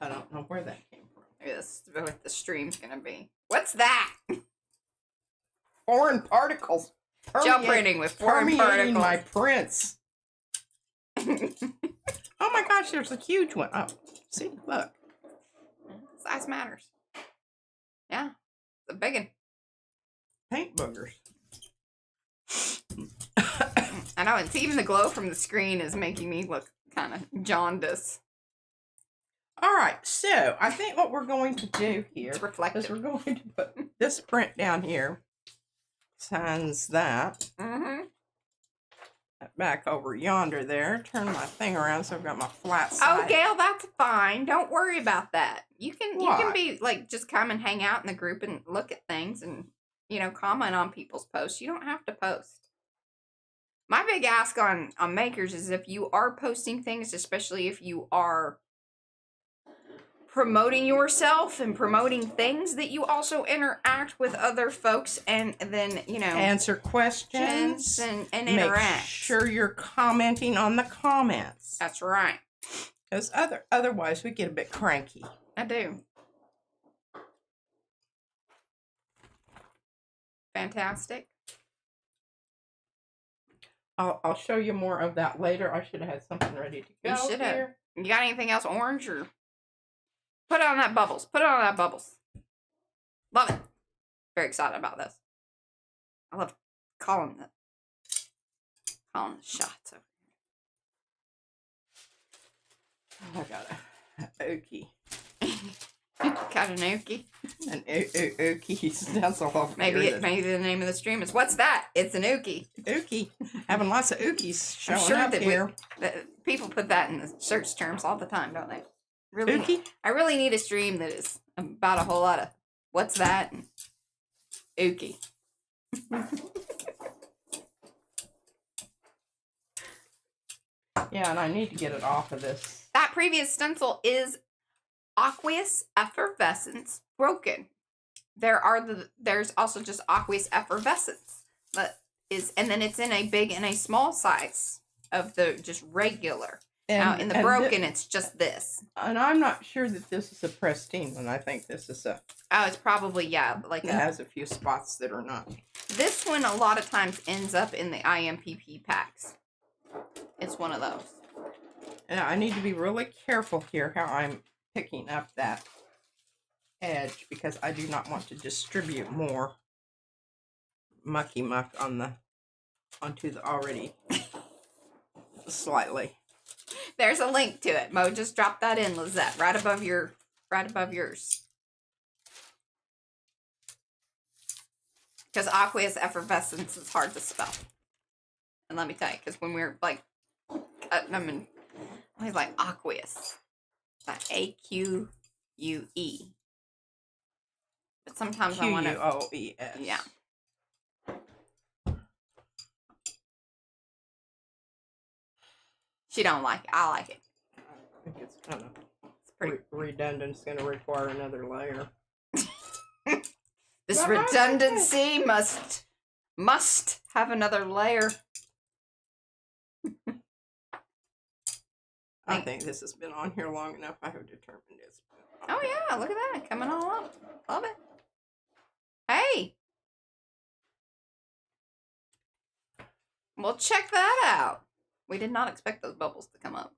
I don't know where that came from. Maybe this is what the stream's gonna be. What's that? Foreign particles. Gel printing with foreign permeating particles. my prints. Oh my gosh, there's a huge one. Oh, see, look. Size matters. Yeah, it's a big one. Paint boogers. I know, it's even the glow from the screen is making me look kind of jaundiced. All right, so I think what we're going to do here It's reflective. is we're going to put this print down here. Signs that. Mm-hmm. Back over yonder there. Turn my thing around so I've got my flat side. Oh, Gail, that's fine. Don't worry about that. You can What? be like, just come and hang out in the group and look at things and, you know, comment on people's posts. You don't have to post. My big ask on makers is if you are posting things, especially if you are promoting yourself and promoting things, that you also interact with other folks and then, you know, answer questions and make interact. sure you're commenting on the comments. That's right. Because otherwise we get a bit cranky. I do. Fantastic. I'll show you more of that later. I should have had something ready to go. You should have. here. You got anything else orange or? Put it on that bubbles. Put it on that bubbles. Love it. Very excited about this. I love calling the shots over Oh, I got a okie. here. Got an ookie. An okie sounds so awful. Maybe the name of the stream is what's that? It's an ookie. Ookie. Having lots of ookies I'm showing sure up that here. people put that in the search terms all the time, don't they? Really, Ookie? I really need a stream that is about a whole lot of what's that and ookie. Yeah, and I need to get it off of this. That previous stencil is aqueous effervescence broken. There's also just aqueous effervescence that is, and then it's in a big and a small size of the just regular. Now in the broken, it's just this. And I'm not sure that this is a pristine one. I think this is a. Oh, it's probably, yeah, like It has a few spots that are not. this one a lot of times ends up in the IMPP packs. It's one of those. And I need to be really careful here how I'm picking up that edge because I do not want to distribute more mucky muck onto the already slightly. There's a link to it. Mo, just drop that in, Lizette, right above yours. Because aqueous effervescence is hard to spell. And let me tell you, because when we're like cutting them and I was like aqueous. Like A-Q-U-E. But sometimes I want to. Q-U-O-E-S. Yeah. She don't like it. I like it. I think it's kind of It's pretty. redundant. It's going to require another layer. This Well, redundancy must have another layer. I think this has been on here long enough. I have determined it's been on. Oh yeah, look at that. Coming all up. Love it. Hey. Well, check that out. We did not expect those bubbles to come up.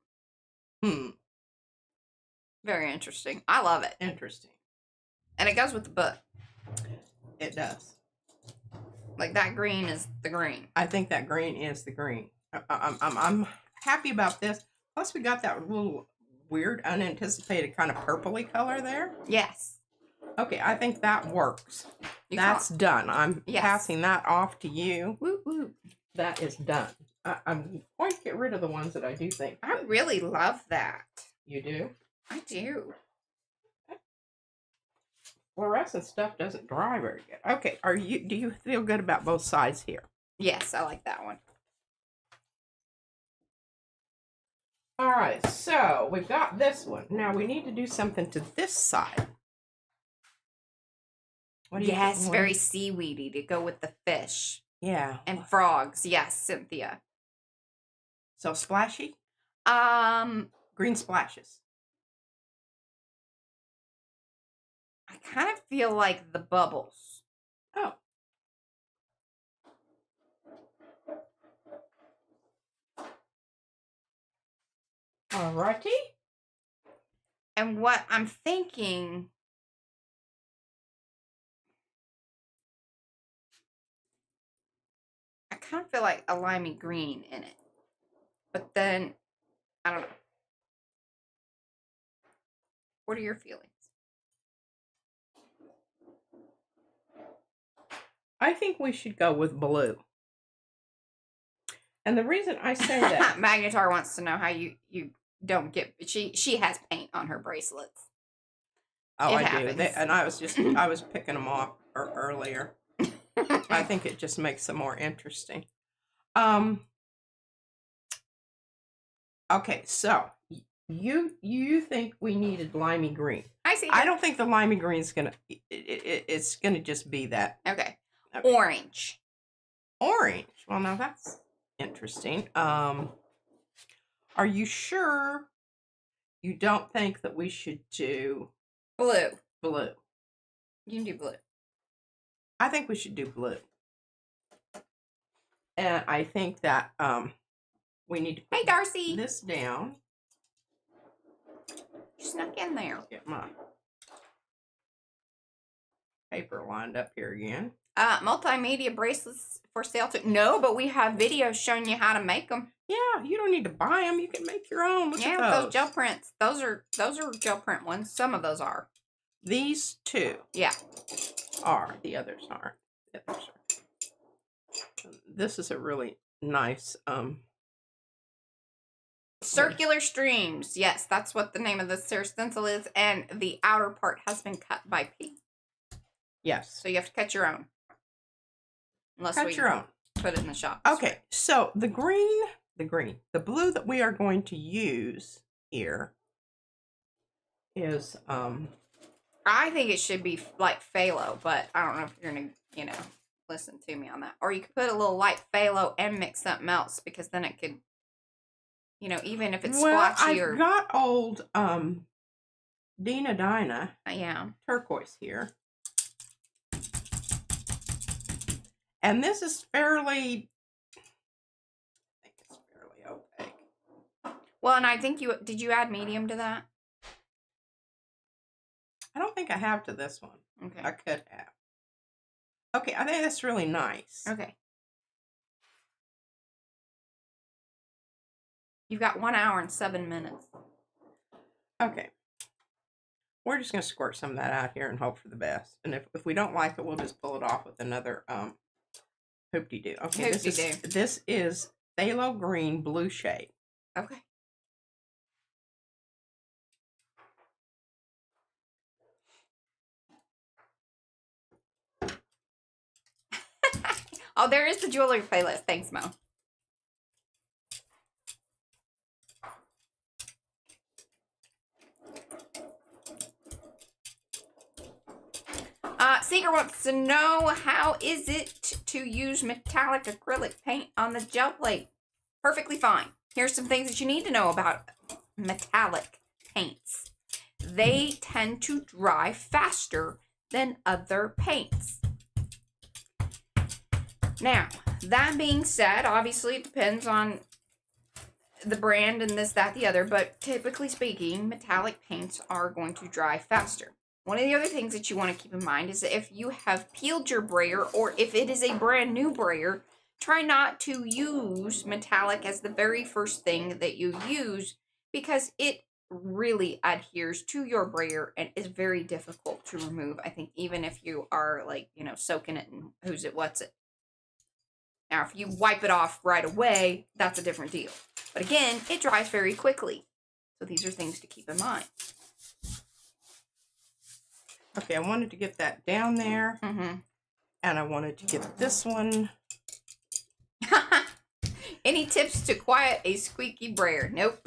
Very interesting. I love it. Interesting. And it goes with the book. It does. Like that green is the green. I think that green is the green. I'm happy about this. Plus, we got that little weird, unanticipated kind of purpley color there. Yes. Okay, I think that works. You That's done. I'm Yes. passing that off to you. Woo woo. That is done. I'm going to get rid of the ones that I do think I really love that. you do. I do. Fluorescent stuff doesn't dry very good. Okay, do you feel good about both sides here? Yes, I like that one. All right, so we've got this one. Now we need to do something to this side. What do you Yes, think? very seaweedy to go with the fish. Yeah. And frogs. Yes, Cynthia. So splashy? Green splashes. I kind of feel like the bubbles. Oh. Alrighty. And what I'm thinking, I kind of feel like a limey green in it. But then, I don't know. What are your feelings? I think we should go with blue. And the reason I say that... Magnetar wants to know how you don't get... She has paint on her bracelets. Oh, I do. And I was picking them off earlier. I think it just makes them more interesting. Okay, so you think we needed limey green? I see. I don't think the limey green's gonna. It's gonna just be that. Okay. Orange. Orange. Well, now that's interesting. Are you sure you don't think that we should do blue? Blue. You can do blue. I think we should do blue. And I think that we need to put Hey, Darcy. this down. You snuck in there. Get my paper lined up here again. Multimedia bracelets for sale too. No, but we have videos showing you how to make them. Yeah, you don't need to buy them. You can make your own. Look at those gel prints. Those are gel print ones. Some of those are. These two. Yeah. Are. The others aren't. The others are. This is a really nice circular streams. Yes, that's what the name of the stencil is, and the outer part has been cut by P. Yes. So you have to cut your own. Unless cut your own. Put it in the shop. Okay, so the blue that we are going to use here is I think it should be like phthalo, but I don't know if you're gonna, listen to me on that. Or you could put a little light phthalo and mix something else, because then it could, even if it's splotchy or... I've got old Dinah yeah. turquoise here. And this is fairly, I think it's fairly opaque. Well, and I think did you add medium to that? I don't think I have to this one. Okay. I could have. Okay, I think that's really nice. Okay. You've got 1 hour and 7 minutes. Okay. We're just going to squirt some of that out here and hope for the best. And if we don't like it, we'll just pull it off with another hoop-de-doo. Okay, this is phthalo green blue shade. Okay. Oh, there is the jewelry playlist. Thanks, Mo. Seeker wants to know, how is it to use metallic acrylic paint on the gel plate? Perfectly fine. Here's some things that you need to know about metallic paints. They tend to dry faster than other paints. Now, that being said, obviously it depends on the brand and this, that, the other, but typically speaking, metallic paints are going to dry faster. One of the other things that you want to keep in mind is that if you have peeled your brayer, or if it is a brand new brayer, try not to use metallic as the very first thing that you use, because it really adheres to your brayer and is very difficult to remove. I think even if you are soaking it in who's it, what's it. Now, if you wipe it off right away, that's a different deal. But again, it dries very quickly. So these are things to keep in mind. Okay, I wanted to get that down there. Mm-hmm. And I wanted to get this one. Any tips to quiet a squeaky brayer? Nope.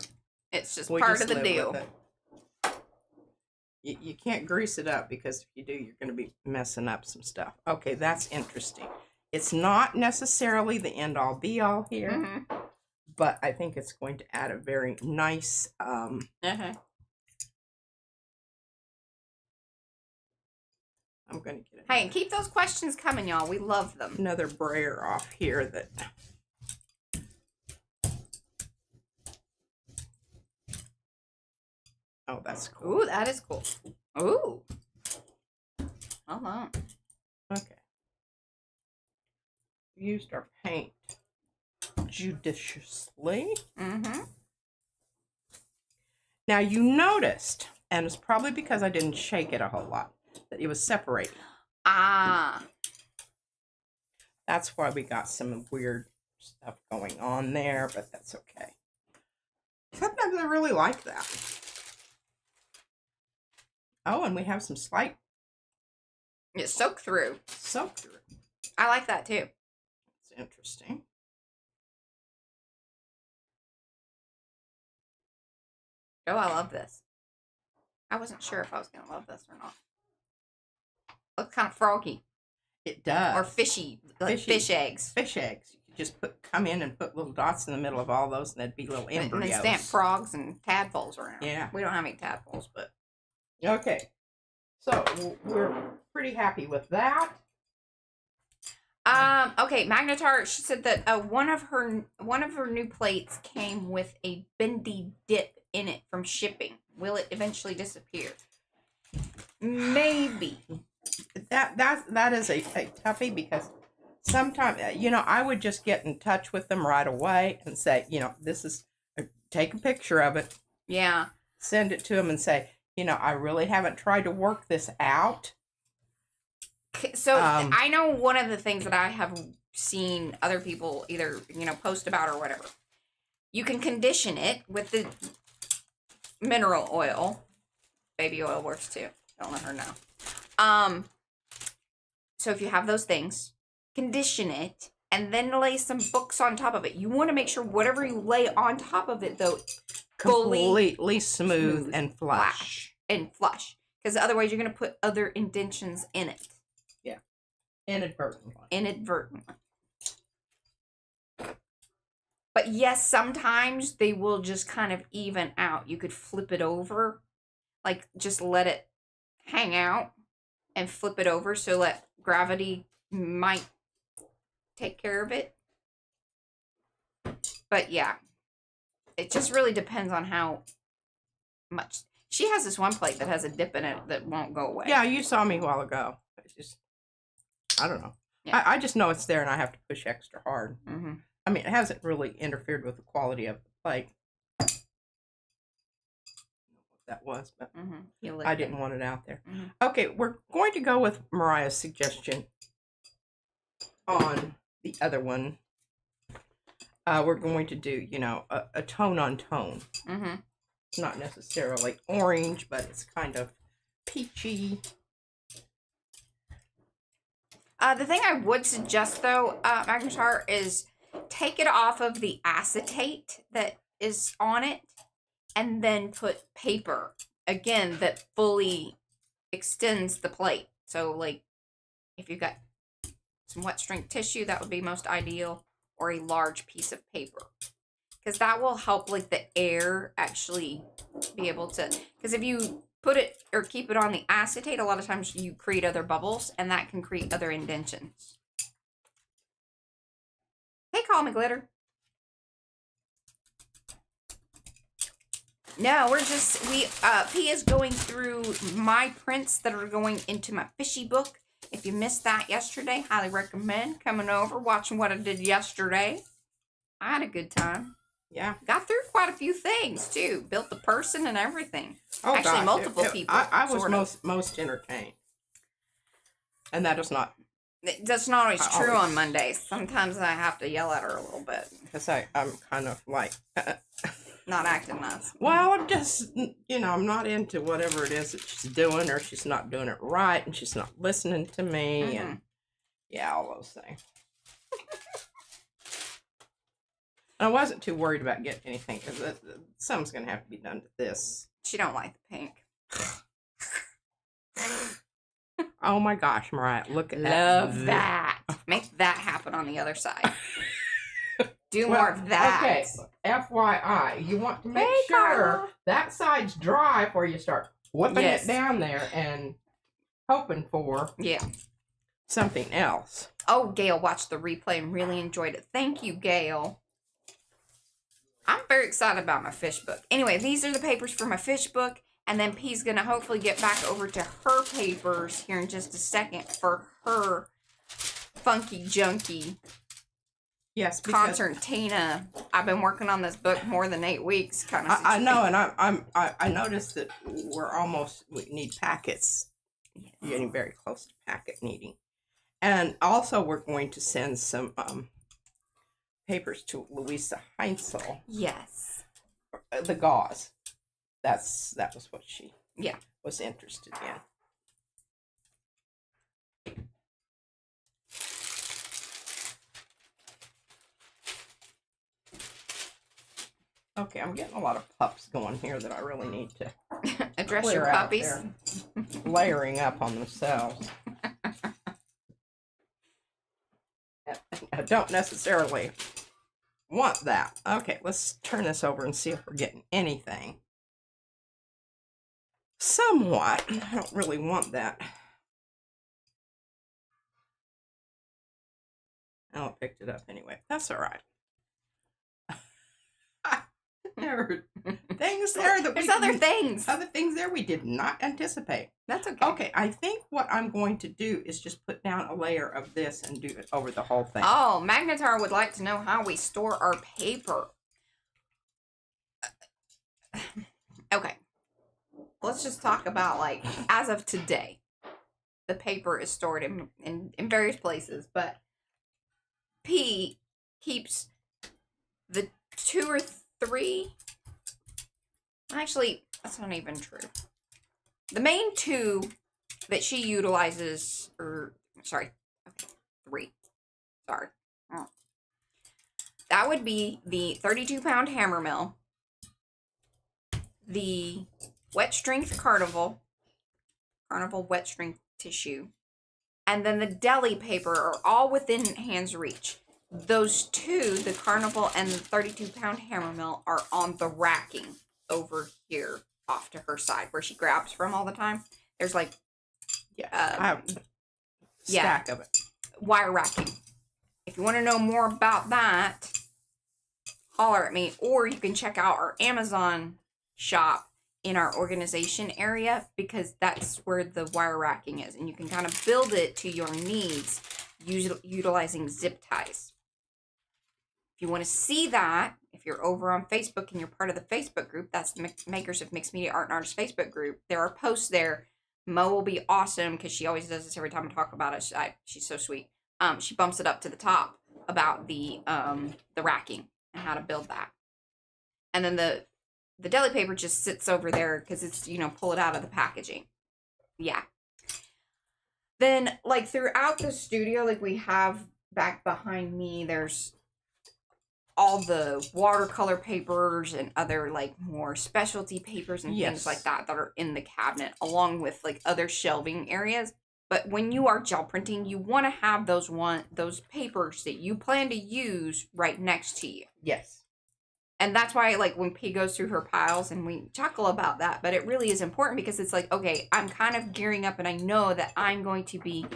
It's just part of the deal. You can't grease it up because if you do, you're going to be messing up some stuff. Okay, that's interesting. It's not necessarily the end-all be-all here, but I think it's going to add a very nice I'm going to get Hey, and keep those questions coming, y'all. We love them. another brayer off here that... Oh, that's cool. Ooh, that is cool. Ooh. Hold on. Okay. Used our paint judiciously. Now you noticed, and it's probably because I didn't shake it a whole lot, that it was separating. Ah. That's why we got some weird stuff going on there, but that's okay. Sometimes I really like that. Oh, and we have some slight It soaked through. soak through. I like that too. It's interesting. Oh, I love this. I wasn't sure if I was going to love this or not. Looks kind of froggy. It does. Or fishy. Like fish eggs. Fish eggs. You could just come in and put little dots in the middle of all those, and there'd be little embryos. And then stamp frogs and tadpoles around. Yeah. We don't have any tadpoles, but... Okay. So, we're pretty happy with that. Okay, Magnetar, she said that one of her new plates came with a bendy dip in it from shipping. Will it eventually disappear? Maybe. That is a toughie because sometimes, I would just get in touch with them right away and say, this is, take a picture of it. Yeah. Send it to them and say, I really haven't tried to work this out. So I know one of the things that I have seen other people either, post about or whatever. You can condition it with the mineral oil. Baby oil works too. Don't let her know. So if you have those things, condition it and then lay some books on top of it. You want to make sure whatever you lay on top of it, though, completely smooth and flush. And flush. Because otherwise you're going to put other indentions in it. Yeah. Inadvertently. But yes, sometimes they will just kind of even out. You could flip it over. Like, just let it hang out and flip it over so that gravity might take care of it. But yeah, it just really depends on how much. She has this one plate that has a dip in it that won't go away. Yeah, you saw me a while ago. It's just, I don't know. Yeah. I just know it's there and I have to push extra hard. I mean, it hasn't really interfered with the quality of the plate. I don't know what that was, but I didn't want it out there. Okay, we're going to go with Mariah's suggestion on the other one. We're going to do, a tone on tone. Not necessarily orange, but it's kind of peachy. The thing I would suggest, though, Magnetar, is take it off of the acetate that is on it and then put paper, again, that fully extends the plate. So, like, if you've got some wet strength tissue, that would be most ideal, or a large piece of paper. Because that will help, like, the air actually be able to... Because if you put it or keep it on the acetate, a lot of times you create other bubbles, and that can create other indentions. Hey, call me Glitter. No, we're just... P is going through my prints that are going into my fishy book. If you missed that yesterday, highly recommend coming over, watching what I did yesterday. I had a good time. Yeah. Got through quite a few things, too. Built the person and everything. Oh, actually, gosh. multiple people. I was most entertained. And that is not... That's not always true on Mondays. Sometimes I have to yell at her a little bit. Because I'm kind of like... not acting nice. Well, I'm just, I'm not into whatever it is that she's doing, or she's not doing it right, and she's not listening to me, and yeah, all those things. And I wasn't too worried about getting anything, because something's going to have to be done to this. She don't like the pink. Oh my gosh, Mariah, look at Love that. Make that happen on the other side. Do more of that. Okay, FYI, you want to make sure Carla. that side's dry before you start whipping Yes. it down there and hoping for something else. Oh, Gail watched the replay and really enjoyed it. Thank you, Gail. I'm very excited about my fish book. Anyway, these are the papers for my fish book. And then P's going to hopefully get back over to her papers here in just a second for her funky junky concertina. I've been working on this book more than 8 weeks, kind of. I know, and I noticed that we need packets. Yes. You're getting very close to packet needing, and also we're going to send some papers to Louisa Heinzel. Yes. The gauze. That was what she was interested in. Okay, I'm getting a lot of pups going here that I really need to address your puppies. Layering up on themselves. I don't necessarily want that. Okay, let's turn this over and see if we're getting anything. Somewhat. I don't really want that. Oh, I picked it up anyway. That's all right. There are things there that There's other things there we did not anticipate. That's okay. Okay, I think what I'm going to do is just put down a layer of this and do it over the whole thing. Oh, Magnetar would like to know how we store our paper. Okay. Let's just talk about, like, as of today, the paper is stored in various places, but P keeps the 2 or 3. Actually, that's not even true. The main 2 that she utilizes, okay, 3. Sorry. That would be the 32-pound hammer mill, the wet strength carnival wet strength tissue, and then the deli paper are all within hand's reach. Those 2, the carnival and the 32-pound hammer mill, are on the racking over here off to her side where she grabs from all the time. There's like I have a stack of it. Wire racking. If you want to know more about that, holler at me, or you can check out our Amazon shop in our organization area, because that's where the wire racking is, and you can kind of build it to your needs utilizing zip ties. If you want to see that, if you're over on Facebook and you're part of the Facebook group, that's the Makers of Mixed Media Art and Artists Facebook group. There are posts there. Mo will be awesome because she always does this every time I talk about it. She's so sweet. She bumps it up to the top about the racking and how to build that. And then the deli paper just sits over there because it's, pull it out of the packaging. Yeah. Then, like, throughout the studio, like, we have back behind me, there's all the watercolor papers and other, like, more specialty papers and things like that are in the cabinet, along with, like, other shelving areas. But when you are gel printing, you want to have those papers that you plan to use right next to you. Yes. And that's why, like, when P goes through her piles, and we chuckle about that, but it really is important because it's like, okay, I'm kind of gearing up and I know that I'm going to be,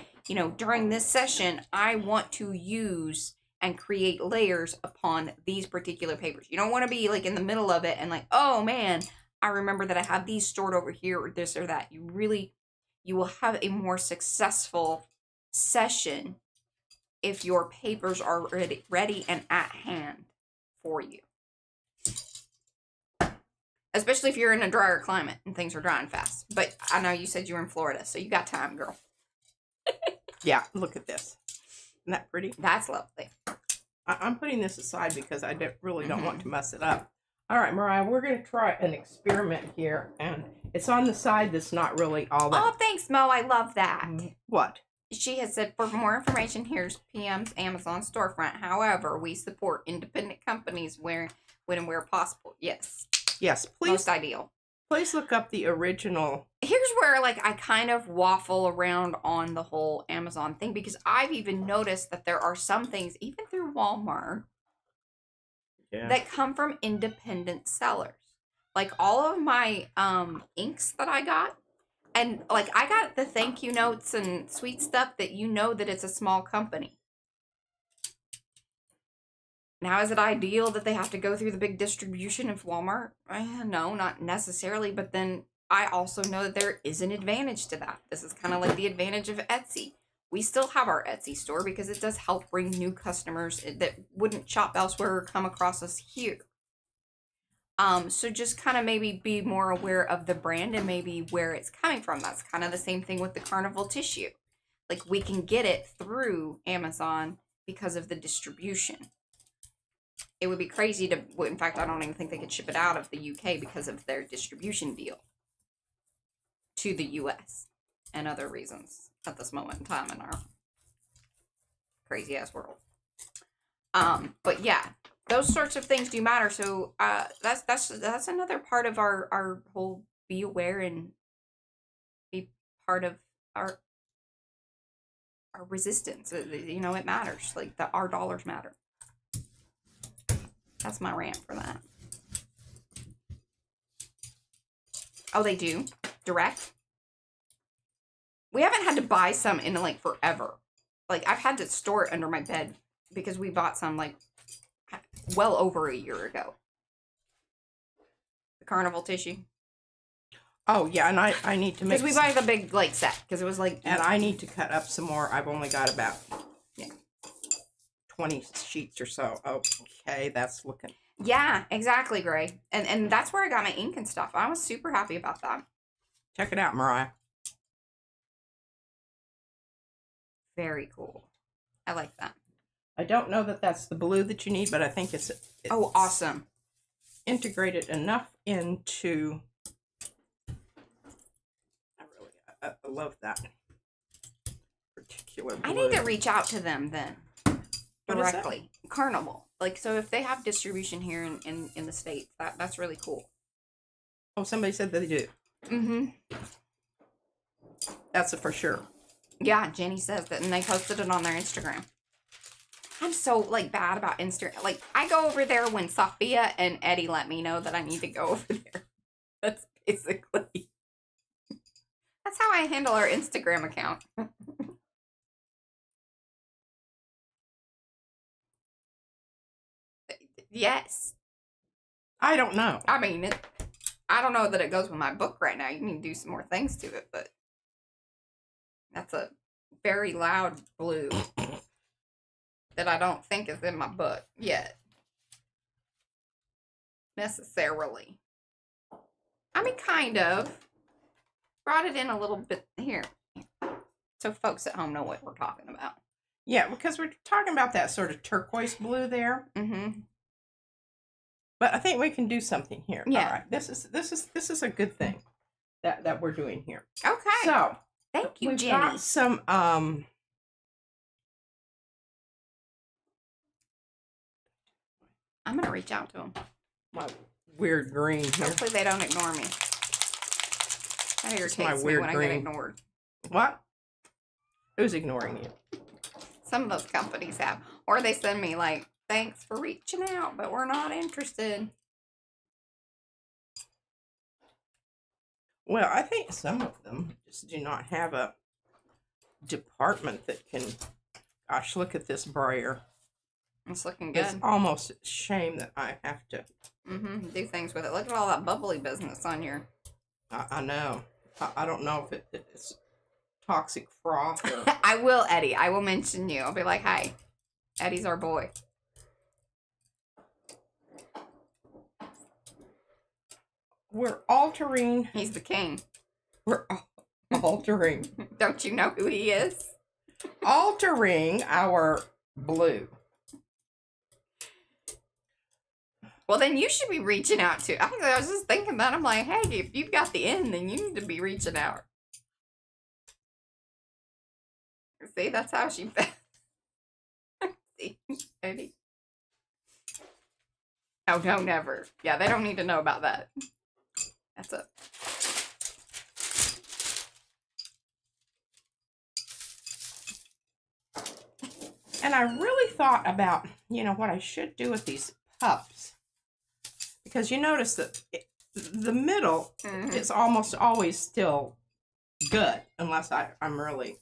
during this session, I want to use and create layers upon these particular papers. You don't want to be, like, in the middle of it and like, oh, man, I remember that I have these stored over here or this or that. You will have a more successful session if your papers are ready and at hand for you. Especially if you're in a drier climate and things are drying fast. But I know you said you were in Florida, so you got time, girl. Yeah, look at this. Isn't that pretty? That's lovely. I'm putting this aside because I really don't want to mess it up. All right, Mariah, we're going to try an experiment here. And it's on the side that's not really all that. Oh, thanks, Mo. I love that. What? She has said, for more information, here's PM's Amazon storefront. However, we support independent companies when and where possible. Yes. Yes, please. Most ideal. Please look up the original. Here's where, like, I kind of waffle around on the whole Amazon thing, because I've even noticed that there are some things, even through Walmart, that come from independent sellers. Like, all of my inks that I got, and, like, I got the thank you notes and sweet stuff that you know that it's a small company. Now, is it ideal that they have to go through the big distribution of Walmart? No, not necessarily, but then I also know that there is an advantage to that. This is kind of like the advantage of Etsy. We still have our Etsy store because it does help bring new customers that wouldn't shop elsewhere or come across us here. So just kind of maybe be more aware of the brand and maybe where it's coming from. That's kind of the same thing with the carnival tissue. Like, we can get it through Amazon because of the distribution. It would be crazy to, in fact, I don't even think they could ship it out of the UK because of their distribution deal to the US and other reasons at this moment in time in our crazy ass world. But yeah, those sorts of things do matter. So that's another part of our whole be aware and be part of our resistance. You know, it matters. Like, our dollars matter. That's my rant for that. Oh, they do? Direct? We haven't had to buy some in, like, forever. Like, I've had to store it under my bed because we bought some, like, well over a year ago. The carnival tissue. Oh, yeah, and I need to make... Because we buy the big, like, set. Because it was, like... And I need to cut up some more. I've only got about... 20 sheets or so. Okay, that's looking... Yeah, exactly, Gray. And that's where I got my ink and stuff. I was super happy about that. Check it out, Mariah. Very cool. I like that. I don't know that that's the blue that you need, but I think it's oh, awesome. Integrated enough into... I love that particular blue. I need to reach out to them then. Directly. Carnival. Like, so if they have distribution here in the States, that's really cool. Oh, somebody said that they do. Mm-hmm. That's for sure. Yeah, Jenny says that, and they posted it on their Instagram. I'm so, like, bad about Instagram. Like, I go over there when Sophia and Eddie let me know that I need to go over there. That's basically... That's how I handle our Instagram account. Yes. I don't know. I mean, I don't know that it goes with my book right now. You need to do some more things to it, but that's a very loud blue that I don't think is in my book yet. Necessarily. I mean, kind of. Brought it in a little bit here. So folks at home know what we're talking about. Yeah, because we're talking about that sort of turquoise blue there. Mm-hmm. But I think we can do something here. Yeah. All right. This is a good thing that we're doing here. Okay. So thank you, we've Jenny. got some I'm gonna reach out to them. My weird green here. Hopefully they don't ignore me. That irritates me when I get ignored. What? Who's ignoring you? Some of those companies have. Or they send me like, thanks for reaching out, but we're not interested. Well, I think some of them just do not have a department that can... Gosh, look at this brayer. It's looking good. It's almost a shame that I have to... do things with it. Look at all that bubbly business on your... I know. I don't know if it's toxic froth or... I will, Eddie. I will mention you. I'll be like, hey, Eddie's our boy. We're altering... He's the king. We're altering... Don't you know who he is? Altering our blue. Well, then you should be reaching out to... I was just thinking that. I'm like, hey, if you've got the in, then you need to be reaching out. See, that's how she... See, Eddie. Oh, no, never. Yeah, they don't need to know about that. That's it. And I really thought about, you know, what I should do with these pups. Because you notice that the middle is almost always still good, unless I'm really...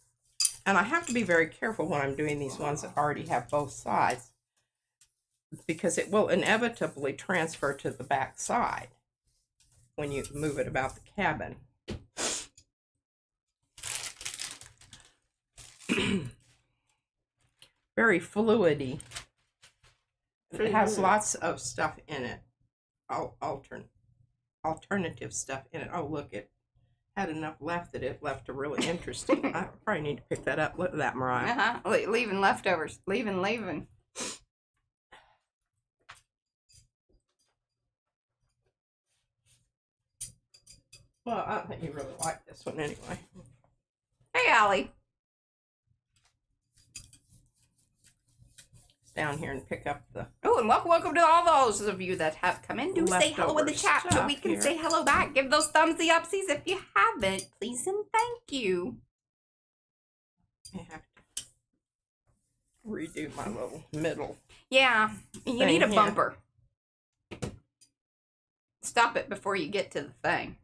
And I have to be very careful when I'm doing these ones that already have both sides, because it will inevitably transfer to the back side when you move it about the cabin. Very fluidy. It has lots of stuff in it. Alternative stuff in it. Oh, look, it had enough left that it left a really interesting. I probably need to pick that up. Look at that, Mariah. Leaving leftovers. Leaving. Well, I don't think you really like this one anyway. Hey, Allie. Down here and pick up the... Oh, and welcome to all those of you that have come in. Do say hello in the chat so we can say hello back. Give those thumbsy upsies if you haven't. Please and thank you. I have to redo my little middle. Yeah, you need a bumper. Stop it before you get to the thing.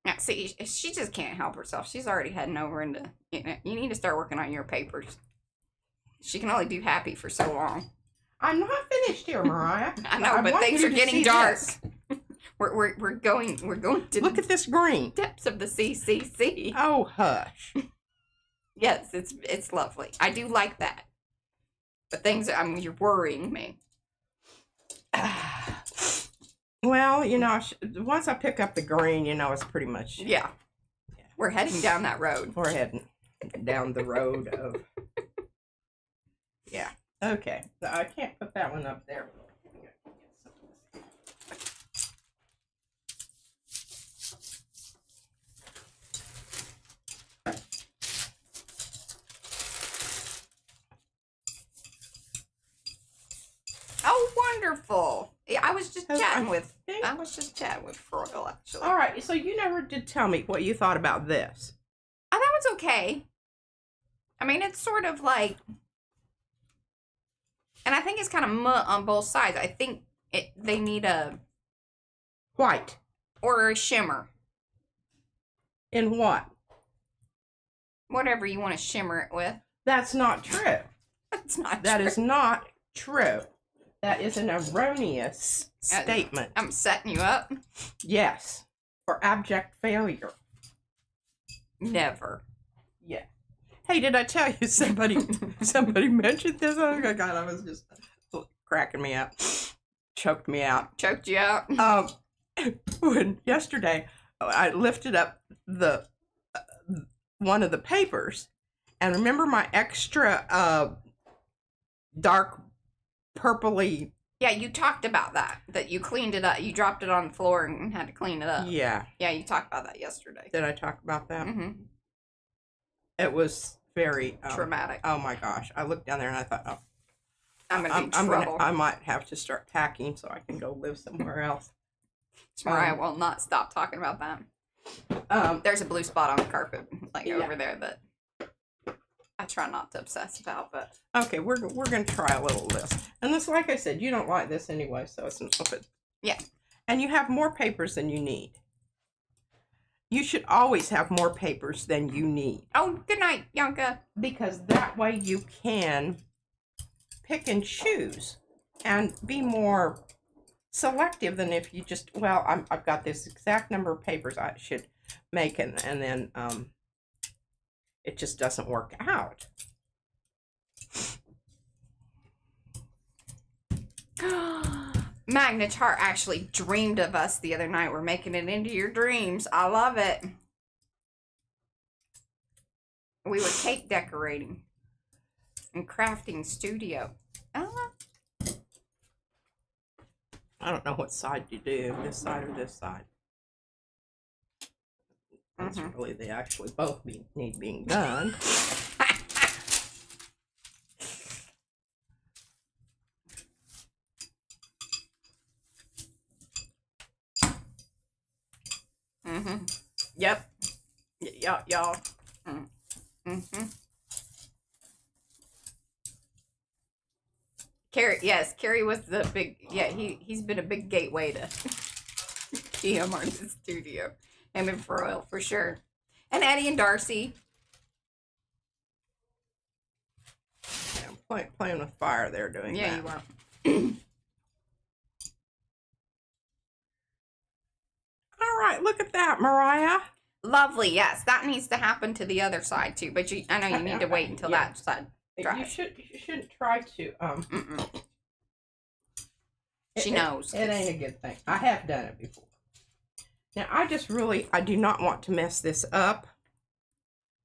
Now, see, she just can't help herself. She's already heading over into, you need to start working on your papers. She can only do happy for so long. I'm not finished here, Mariah. I know, but things are getting dark. We're going to look at this green. Depths of the CCC. Oh, hush. Yes, it's lovely. I do like that. But things, you're worrying me. Well, you know, once I pick up the green, you know, it's pretty much... Yeah. We're heading down that road. We're heading down the road of... Yeah. Okay. So I can't put that one up there. Oh, wonderful. Yeah, I was just chatting with Froyle, actually. All right, so you never did tell me what you thought about this. Oh, that was okay. I mean, it's sort of like, and I think it's kind of muh on both sides. I think they need a white or a shimmer. In what? Whatever you want to shimmer it with. That's not true. That's not true. That is not true. That is an erroneous statement. I'm setting you up. Yes. For abject failure. Never. Yeah. Hey, did I tell you somebody mentioned this? Oh my God, I was just cracking me up. Choked me out. Choked you out? When yesterday I lifted up the one of the papers, and remember my extra dark purpley... Yeah, you talked about that you cleaned it up. You dropped it on the floor and had to clean it up. Yeah. Yeah, you talked about that yesterday. Did I talk about that? Mm-hmm. It was very... traumatic. Oh my gosh. I looked down there and I thought, oh, I'm in trouble. I might have to start packing so I can go live somewhere else. Mariah will not stop talking about that. There's a blue spot on the carpet, over there, that I try not to obsess about, but... Okay, we're going to try a little of this. And this, like I said, you don't like this anyway, so it's not good. Yeah. And you have more papers than you need. You should always have more papers than you need. Oh, good night, Yanka. Because that way you can pick and choose and be more selective than if you just, well, I've got this exact number of papers I should make, and then it just doesn't work out. Magna Chart actually dreamed of us the other night. We're making it into your dreams. I love it. We were cake decorating and crafting studio. I don't know what side you do, this side or this side. That's really, they actually both need being done. y'all. Mm-hmm. Carrie was the big, he's been a big gateway to GM Artist Studio. Him and Froyle, for sure. And Eddie and Darcy. Yeah, I'm playing with fire there doing that. Yeah, you are. All right, look at that, Mariah. Lovely, yes. That needs to happen to the other side, too. But I know you need to wait until that side dries. You shouldn't try to, She knows. It ain't a good thing. I have done it before. Now, I do not want to mess this up.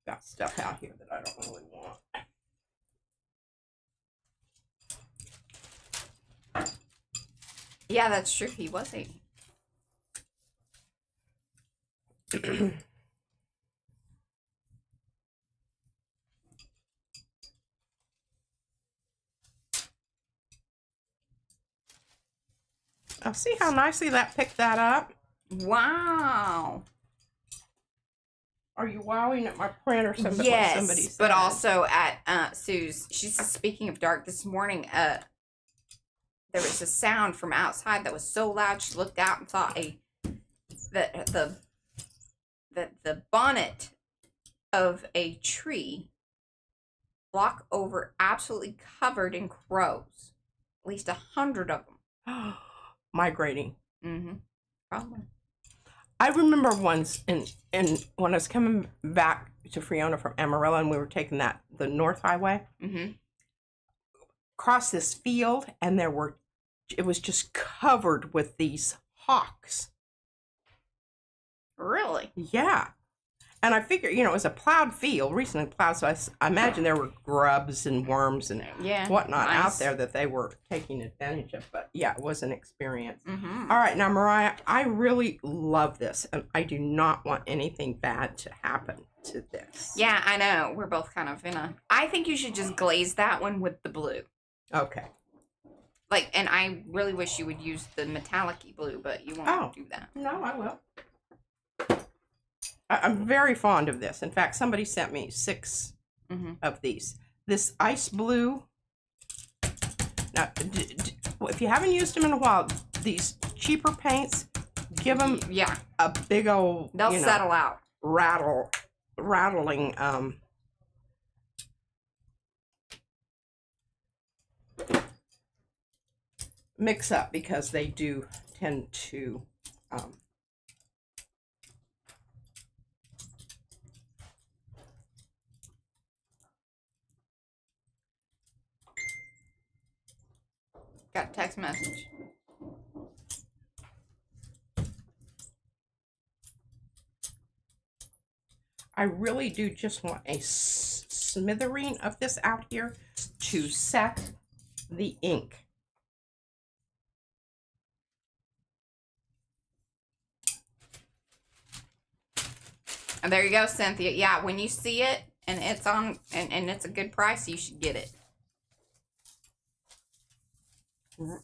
Got stuff out here that I don't really want. Yeah, that's true. He was a... Oh, see how nicely that picked that up? Wow. Are you wowing at my print or something? Yes, but also at Sue's. She said, speaking of dark, this morning, there was a sound from outside that was so loud. She looked out and saw the bonnet of a tree block over, absolutely covered in crows. At least 100 of them. Migrating. Mm-hmm. Probably. I remember once when I was coming back to Friona from Amarillo and we were taking the North Highway, across this field, and it was just covered with these hawks. Really? Yeah. And I figured, it was a plowed field, recently plowed, so I imagine there were grubs and worms and whatnot out there that they were taking advantage of. But yeah, it was an experience. Mm-hmm. All right, now, Mariah, I really love this, and I do not want anything bad to happen to this. Yeah, I know. We're both kind of I think you should just glaze that one with the blue. Okay. And I really wish you would use the metallic-y blue, but you won't do that. No, I will. I'm very fond of this. In fact, somebody sent me 6 of these. This ice blue. Now, if you haven't used them in a while, these cheaper paints, give them a big old, they'll settle out. Rattling, mix up, because they do tend to, Got a text message. I really do just want a smithereen of this out here to set the ink. And there you go, Cynthia. Yeah, when you see it and it's on and it's a good price, you should get it.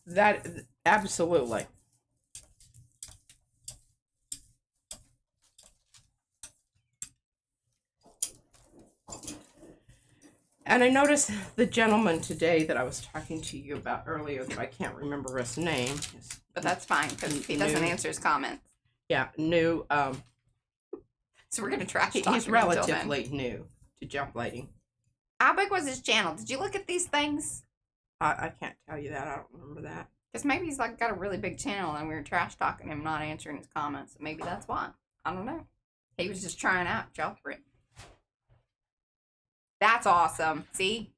That absolutely. And I noticed the gentleman today that I was talking to you about earlier, that I can't remember his name. But that's fine, because he doesn't answer his comments. Yeah, new. So we're gonna trash talk. He's relatively new to jump lighting. How big was his channel? Did you look at these things? I can't tell you that. I don't remember that. Because maybe he's got a really big channel and we were trash talking him, not answering his comments. Maybe that's why. I don't know. He was just trying out jump for it. That's awesome. See?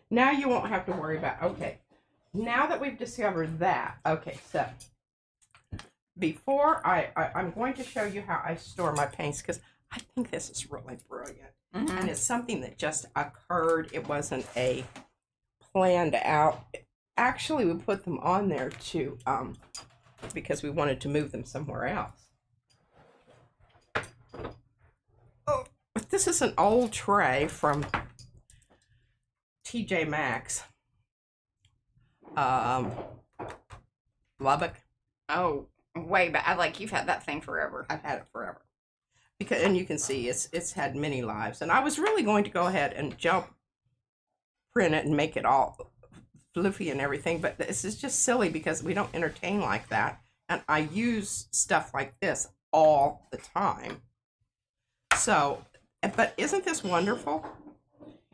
Now you won't have to worry about, okay. Now that we've discovered that, okay, so before I'm going to show you how I store my paints, because I think this is really brilliant. And it's something that just occurred. It wasn't a planned out. Actually, we put them on there to, because we wanted to move them somewhere else. Oh, this is an old tray from TJ Maxx. Lubbock. Oh, Way back. Like, you've had that thing forever. I've had it forever. Because, and you can see it's had many lives. And I was really going to go ahead and jump print it and make it all fluffy and everything, but this is just silly because we don't entertain like that. And I use stuff like this all the time. So, but isn't this wonderful?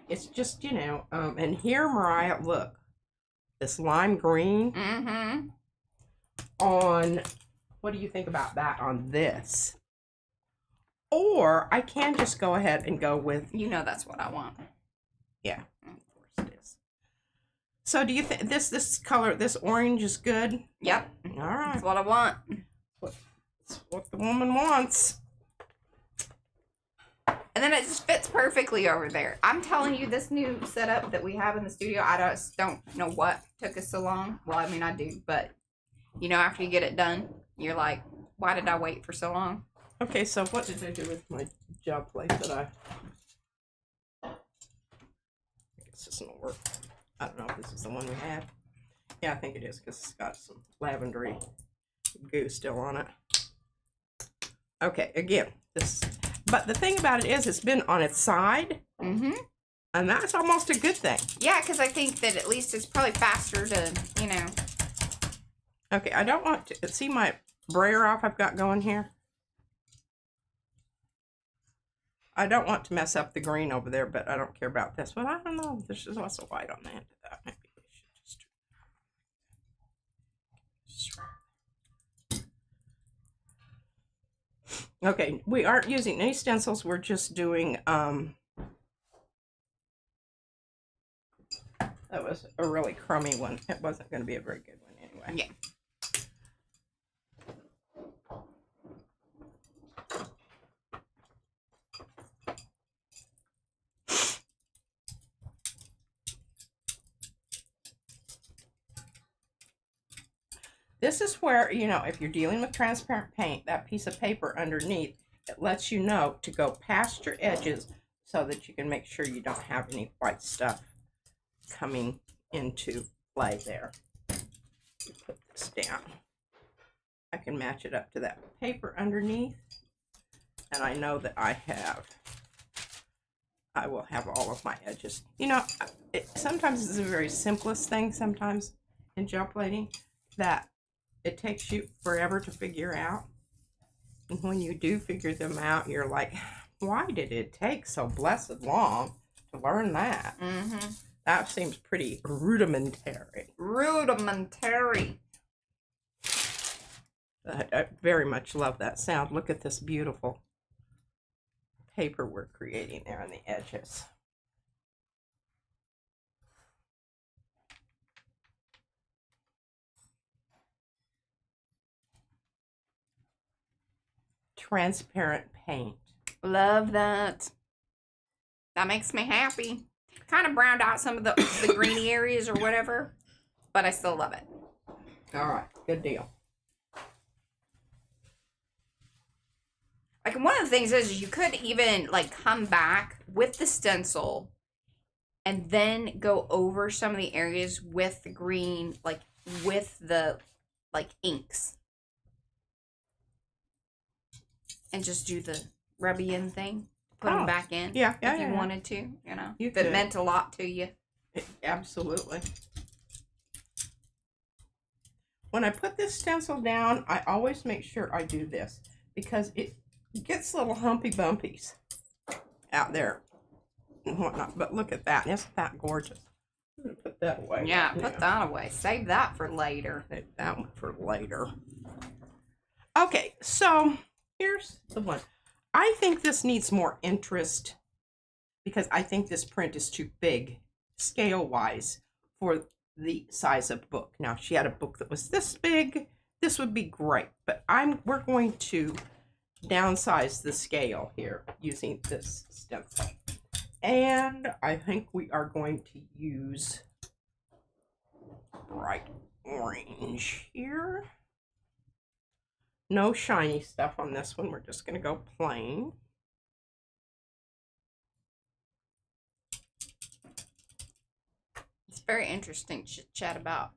It's just, you know, and here, Mariah, look, this lime green on, what do you think about that on this? Or I can just go ahead and go with... You know that's what I want. Yeah, of course it is. So do you think this color, this orange is good? Yep. All right. That's what I want. That's what the woman wants. And then it just fits perfectly over there. I'm telling you, this new setup that we have in the studio, I just don't know what took us so long. Well, I mean, I do, but, you know, after you get it done, you're like, why did I wait for so long? Okay, so what did I do with my job plate that I guess this will work. I don't know if this is the one we had. Yeah, I think it is because it's got some lavendery goo still on it. Okay, again, this... But the thing about it is, it's been on its side, and that's almost a good thing. Yeah, because I think that at least it's probably faster to, you know. Okay, I don't want to see my brayer off I've got going here. I don't want to mess up the green over there, but I don't care about this one. I don't know. There's just lots of white on the end of that. Maybe we should just... Okay, we aren't using any stencils. We're just doing, that was a really crummy one. It wasn't going to be a very good one anyway. Yeah. This is where, you know, if you're dealing with transparent paint, that piece of paper underneath, it lets you know to go past your edges so that you can make sure you don't have any white stuff coming into play there. Put this down. I can match it up to that paper underneath, and I know that I will have all of my edges. You know, sometimes it's the very simplest thing sometimes in gel plating that it takes you forever to figure out. And when you do figure them out, you're like, why did it take so blessed long to learn that? That seems pretty rudimentary. Rudimentary. I very much love that sound. Look at this beautiful paper we're creating there on the edges. Transparent paint. Love that. That makes me happy. Kind of browned out some of the greeny areas or whatever, but I still love it. All right, good deal. Like, one of the things is you could even, like, come back with the stencil and then go over some of the areas with the green, like, with the, like, inks. And just do the rub-in thing. Put them back in. Yeah, if you wanted to, you know. You if it could. meant a lot to you. Absolutely. When I put this stencil down, I always make sure I do this because it gets little humpy bumpies out there and whatnot. But look at that. Isn't that gorgeous? I'm going to put that away. Yeah, put that away. Save that for later. Save that one for later. Okay, so here's the one. I think this needs more interest because I think this print is too big scale-wise for the size of book. Now, if she had a book that was this big, this would be great. But we're going to downsize the scale here using this stencil. And I think we are going to use bright orange here. No shiny stuff on this one. We're just going to go plain. It's very interesting to chat about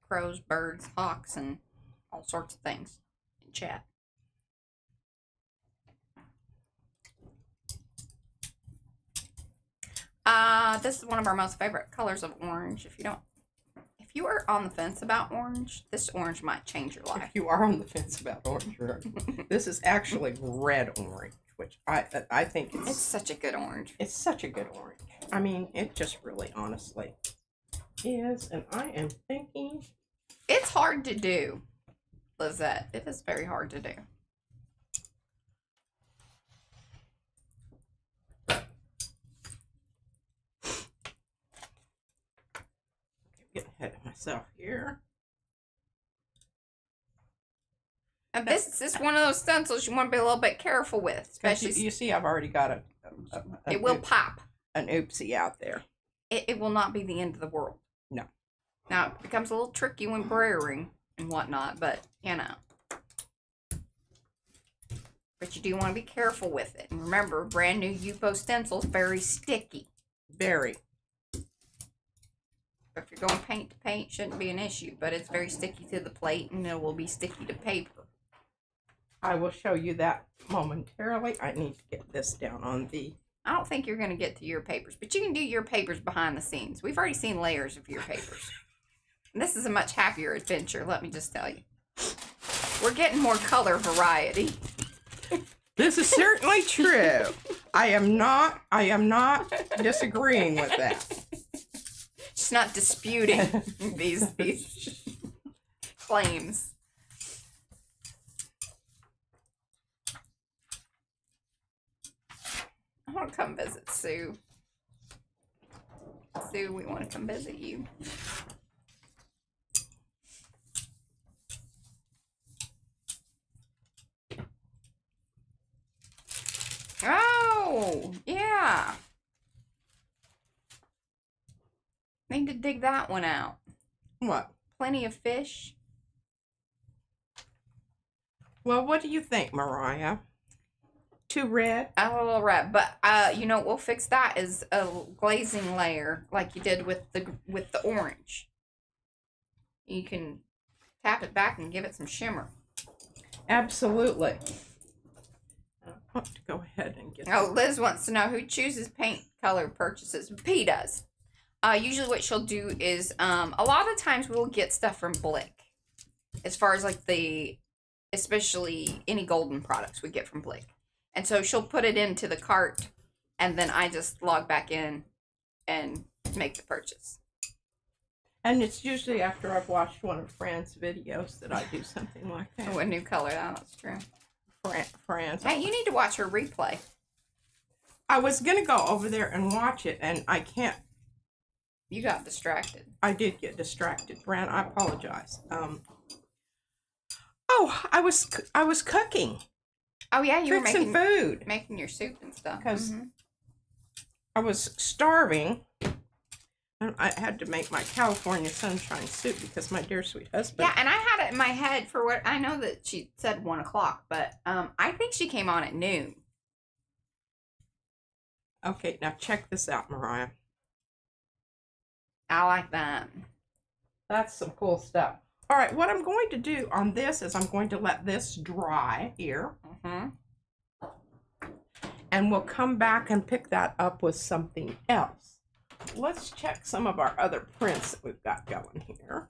crows, birds, hawks, and all sorts of things. in chat. This is one of our most favorite colors of orange. If you are on the fence about orange, this orange might change your life. If you are on the fence about orange, this is actually red orange, which I think it's such a good orange. It's such a good orange. I mean, it just really, honestly is. And I am thinking it's hard to do, Lizette. It is very hard to do. Getting ahead of myself here. And this is one of those stencils you want to be a little bit careful with, especially. You see, I've already got it will pop. An oopsie out there. It will not be the end of the world. No. Now it becomes a little tricky when brewing and whatnot, but you know. But you do want to be careful with it. And remember, brand new Yupo stencils, very sticky. Very. If you're going paint to paint, shouldn't be an issue, but it's very sticky to the plate and it will be sticky to paper. I will show you that momentarily. I need to get this down on the... I don't think you're going to get to your papers, but you can do your papers behind the scenes. We've already seen layers of your papers. And this is a much happier adventure, let me just tell you. We're getting more color variety. This is certainly true. I am not disagreeing with that. Just not disputing these claims. I want to come visit Sue. Sue, we want to come visit you. Oh, yeah. Need to dig that one out. What? Plenty of fish. Well, what do you think, Mariah? Too red? A little red, but you know, we'll fix that as a glazing layer, like you did with the orange. You can tap it back and give it some shimmer. Absolutely. I want to go ahead and get. Oh, Liz wants to know who chooses paint color purchases. P does. Usually what she'll do is, a lot of times we'll get stuff from Blick. As far as like especially any golden products we get from Blick. And so she'll put it into the cart and then I just log back in and make the purchase. And it's usually after I've watched one of Fran's videos that I do something like that. Oh, a new color. That's true. Fran's. Hey, you need to watch her replay. I was going to go over there and watch it and I can't. You got distracted. I did get distracted, Fran. I apologize. Oh, I was cooking. Oh yeah, you were making food, making your soup and stuff. Because I was starving, and I had to make my California sunshine soup because my dear sweet husband. Yeah, and I had it in my head for what I know that she said 1 o'clock, but I think she came on at noon. Okay, now check this out, Mariah. I like that. That's some cool stuff. All right, what I'm going to do on this is I'm going to let this dry here. And we'll come back and pick that up with something else. Let's check some of our other prints that we've got going here.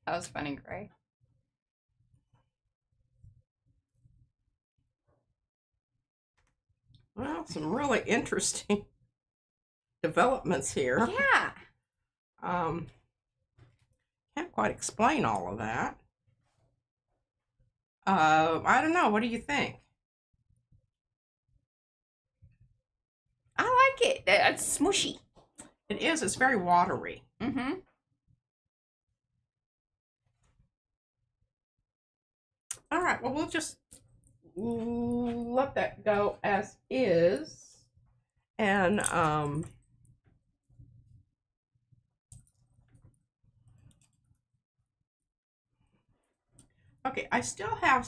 That was funny, Gray. Well, some really interesting developments here. Yeah. Can't quite explain all of that. I don't know. What do you think? I like it. It's smushy. It is. It's very watery. All right. Well, we'll just let that go as is. And okay, I still have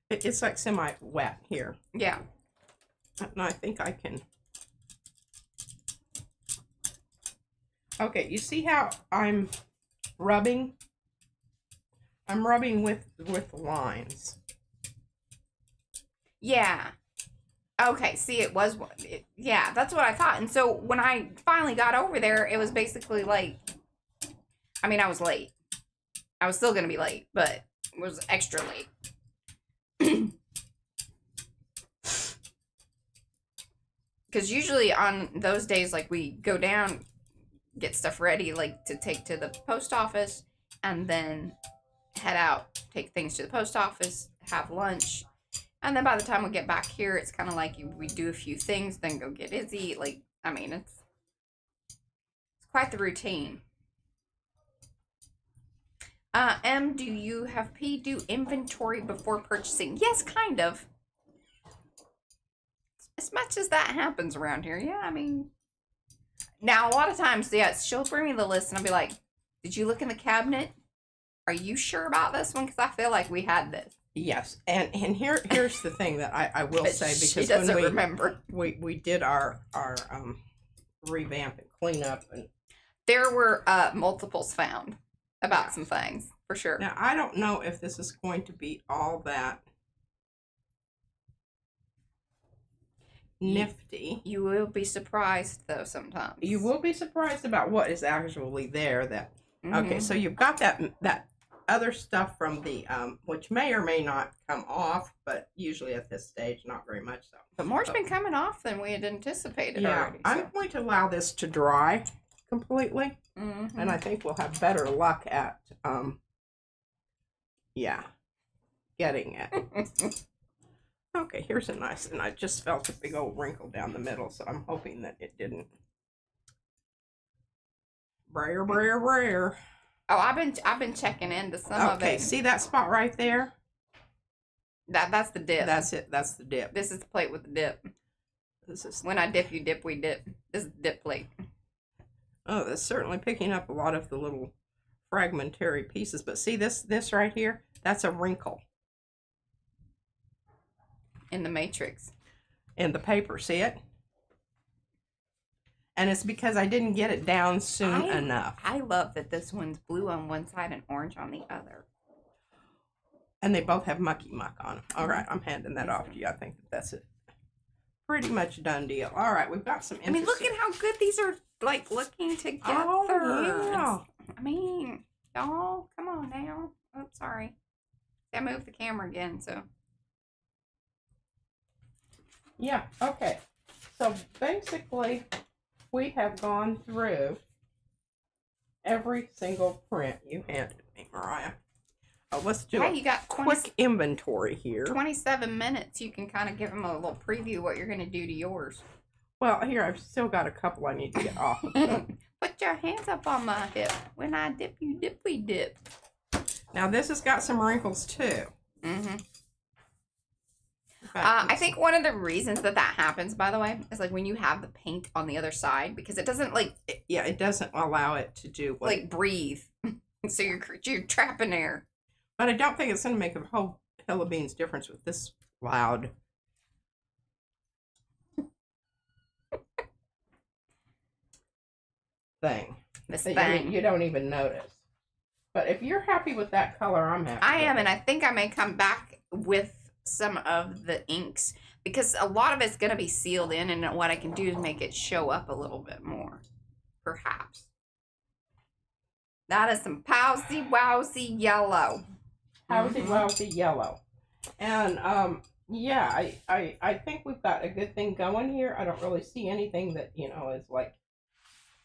it's like semi wet here. Yeah. And I think I can Okay, you see how I'm rubbing? I'm rubbing with lines. Yeah. Okay, see, yeah, that's what I thought. And so when I finally got over there, it was basically like, I mean, I was late. I was still going to be late, but it was extra late. Because usually on those days, like, we go down, get stuff ready, like, to take to the post office, and then head out, take things to the post office, have lunch. And then by the time we get back here, it's kind of like we do a few things, then go get Izzy. Like, I mean, it's quite the routine. M, do you have P do inventory before purchasing? Yes, kind of. As much as that happens around here, yeah, I mean. Now, a lot of times, yeah, she'll bring me the list and I'll be like, did you look in the cabinet? Are you sure about this one? Because I feel like we had this. Yes, and here's the thing that I will say, because she doesn't remember. We did our revamp and cleanup, and there were multiples found about some things for sure. Now I don't know if this is going to be all that nifty. You will be surprised though sometimes. You will be surprised about what is actually there. That okay, so you've got that other stuff from the which may or may not come off, but usually at this stage not very much so. But more's been coming off than we had anticipated already. So. I'm going to allow this to dry completely, and I think we'll have better luck at getting it. Okay, here's a nice, and I just felt a big old wrinkle down the middle, so I'm hoping that it didn't. Brayer. Oh, I've been checking into some of it. Okay, see that spot right there? That's the dip. That's it. That's the dip. This is the plate with the dip. This is when I dip, you dip, we dip. This is the dip plate. Oh, that's certainly picking up a lot of the little fragmentary pieces. But see this right here? That's a wrinkle. In the matrix. In the paper, see it? And it's because I didn't get it down soon enough. I love that this one's blue on one side and orange on the other. And they both have mucky muck on them. All right, I'm handing that off to you. I think that's it. Pretty much a done deal. All right, we've got some interesting... I mean, look at how good these are, like, looking together. Oh, yeah. I mean, y'all, come on now. Oh, sorry. I moved the camera again, so... Yeah, okay. So, basically... we have gone through every single print you handed me, Mariah. Let's do you got quick inventory here. 27 minutes. You can kind of give them a little preview of what you're going to do to yours. Well, here, I've still got a couple I need to get off of them. Put your hands up on my hip. When I dip, you dip, we dip. Now, this has got some wrinkles, too. I think one of the reasons that happens, by the way, is like when you have the paint on the other side, because it doesn't it doesn't allow it to do what like breathe. So you're trapping air. But I don't think it's going to make a whole hill of beans difference with this loud thing. This thing you don't even notice. But if you're happy with that color, I'm happy. I am, and I think I may come back with some of the inks because a lot of it's going to be sealed in, and what I can do is make it show up a little bit more, perhaps. That is some powsy wowsy yellow. Powsy wowsy yellow. And yeah, I think we've got a good thing going here. I don't really see anything that, is like,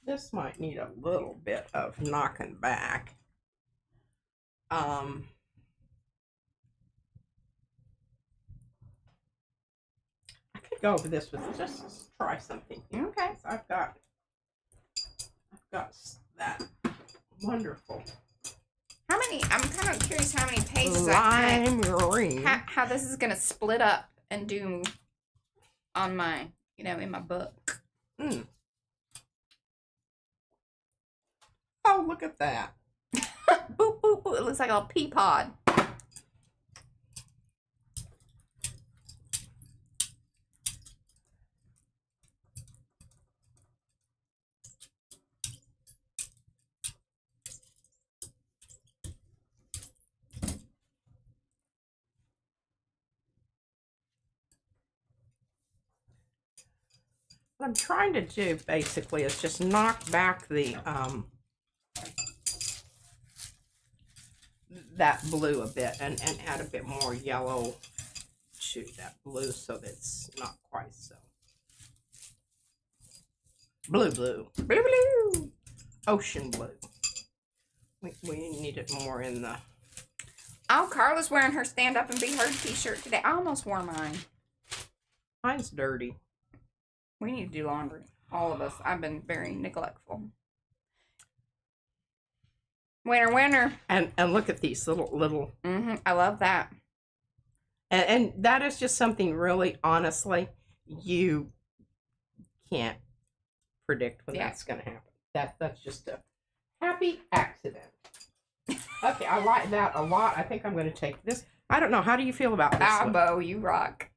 this might need a little bit of knocking back. I could go over this with just try something here. Okay. I've got that wonderful. How many? I'm kind of curious how many pages lime green. How this is gonna split up and do on my, in my book. Oh, look at that. Boop, boop, boop. It looks like a little pea pod. What I'm trying to do basically is just knock back the that blue a bit and add a bit more yellow to that blue so that it's not quite so blue. Ocean blue. We need it more in the... Oh, Carla's wearing her Stand Up and Be Heard t-shirt today. I almost wore mine. Mine's dirty. We need to do laundry. All of us. I've been very neglectful. Winner. And look at these little... I love that. And that is just something really, honestly, you can't predict when that's going to happen. That's just a happy accident. Okay, I like that a lot. I think I'm going to take this. I don't know. How do you feel about this one? Bo, you rock.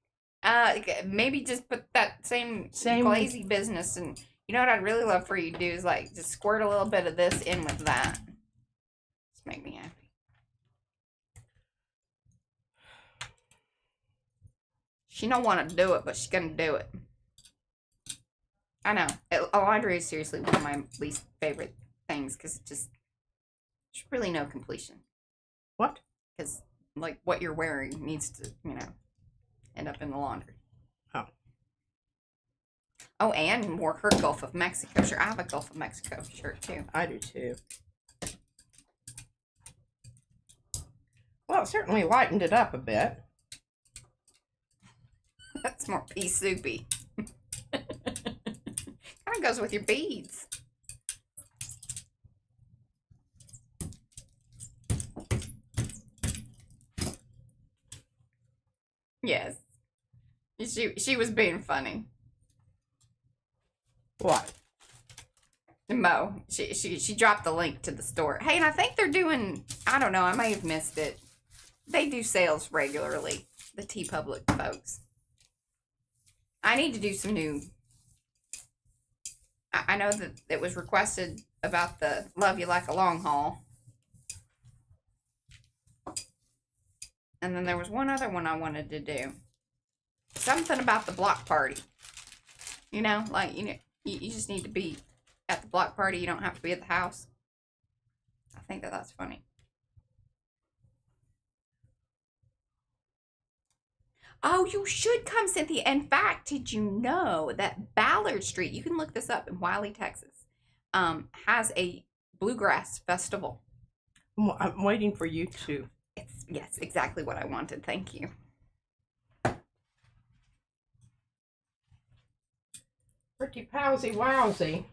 Maybe just put that same glazy business, and you know what I'd really love for you to do is like just squirt a little bit of this in with that. Just make me happy. She don't want to do it, but she's gonna do it. I know. Laundry is seriously one of my least favorite things because there's really no completion. What? Because like what you're wearing needs to, end up in the laundry. Oh, and wore her Gulf of Mexico shirt. I have a Gulf of Mexico shirt too. I do too. Well, it certainly lightened it up a bit. That's more pea soupy. Kind of goes with your beads. Yes. She was being funny. What? Mo. She dropped the link to the store. Hey, and I think they're doing, I don't know, I may have missed it. They do sales regularly, the TeePublic folks. I need to do some new. I know that it was requested about the Love You Like a Long Haul. And then there was one other one I wanted to do. Something about the block party. You just need to be at the block party. You don't have to be at the house. I think that's funny. Oh, you should come, Cynthia. In fact, did you know that Ballard Street, you can look this up in Wiley, Texas, has a bluegrass festival. Well, I'm waiting for you to. Yes, exactly what I wanted. Thank you. Pretty powsy wowsy.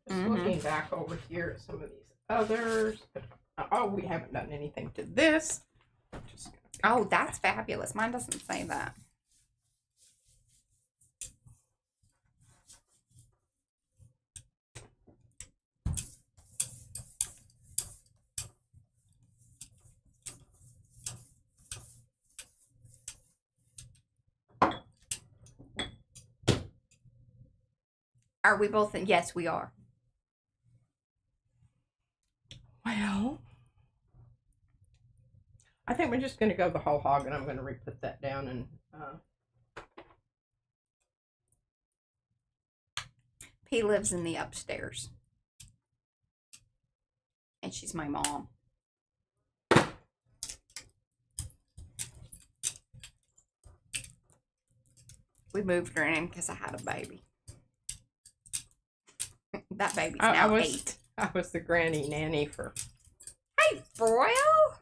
Just looking back over here at some of these others. Oh, we haven't done anything to this. Oh, that's fabulous. Mine doesn't say that. Are we both in? Yes, we are. Well, I think we're just going to go the whole hog, and I'm going to re-put that down. And P lives in the upstairs, and she's my mom. We moved her in because I had a baby. That baby's now 8. I was the granny nanny for. Hey, Froyo!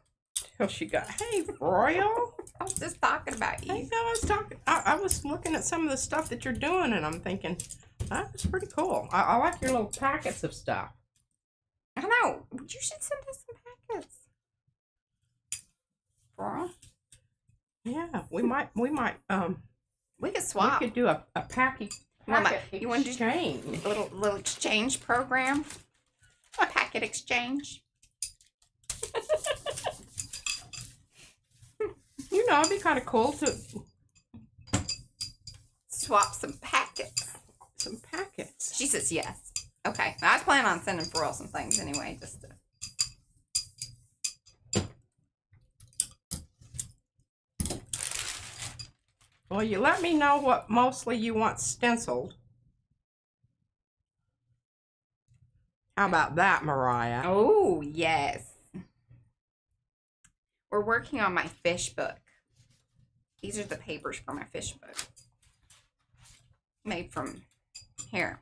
Till she got. Hey, Froyo! I was just talking about you. I know I was talking. I was looking at some of the stuff that you're doing, and I'm thinking that was pretty cool. I like your little packets of stuff. I know. You should send us some packets. Froyo? Yeah, we might. We could swap. We could do a packet. You want to do a little exchange program? A packet exchange. It'd be kind of cool to swap some packets. Some packets. She says yes. Okay. I was planning on sending Pharrell some things anyway, just to. Well, you let me know what mostly you want stenciled. How about that, Mariah? Oh, yes. We're working on my fish book. These are the papers for my fish book. Made from here.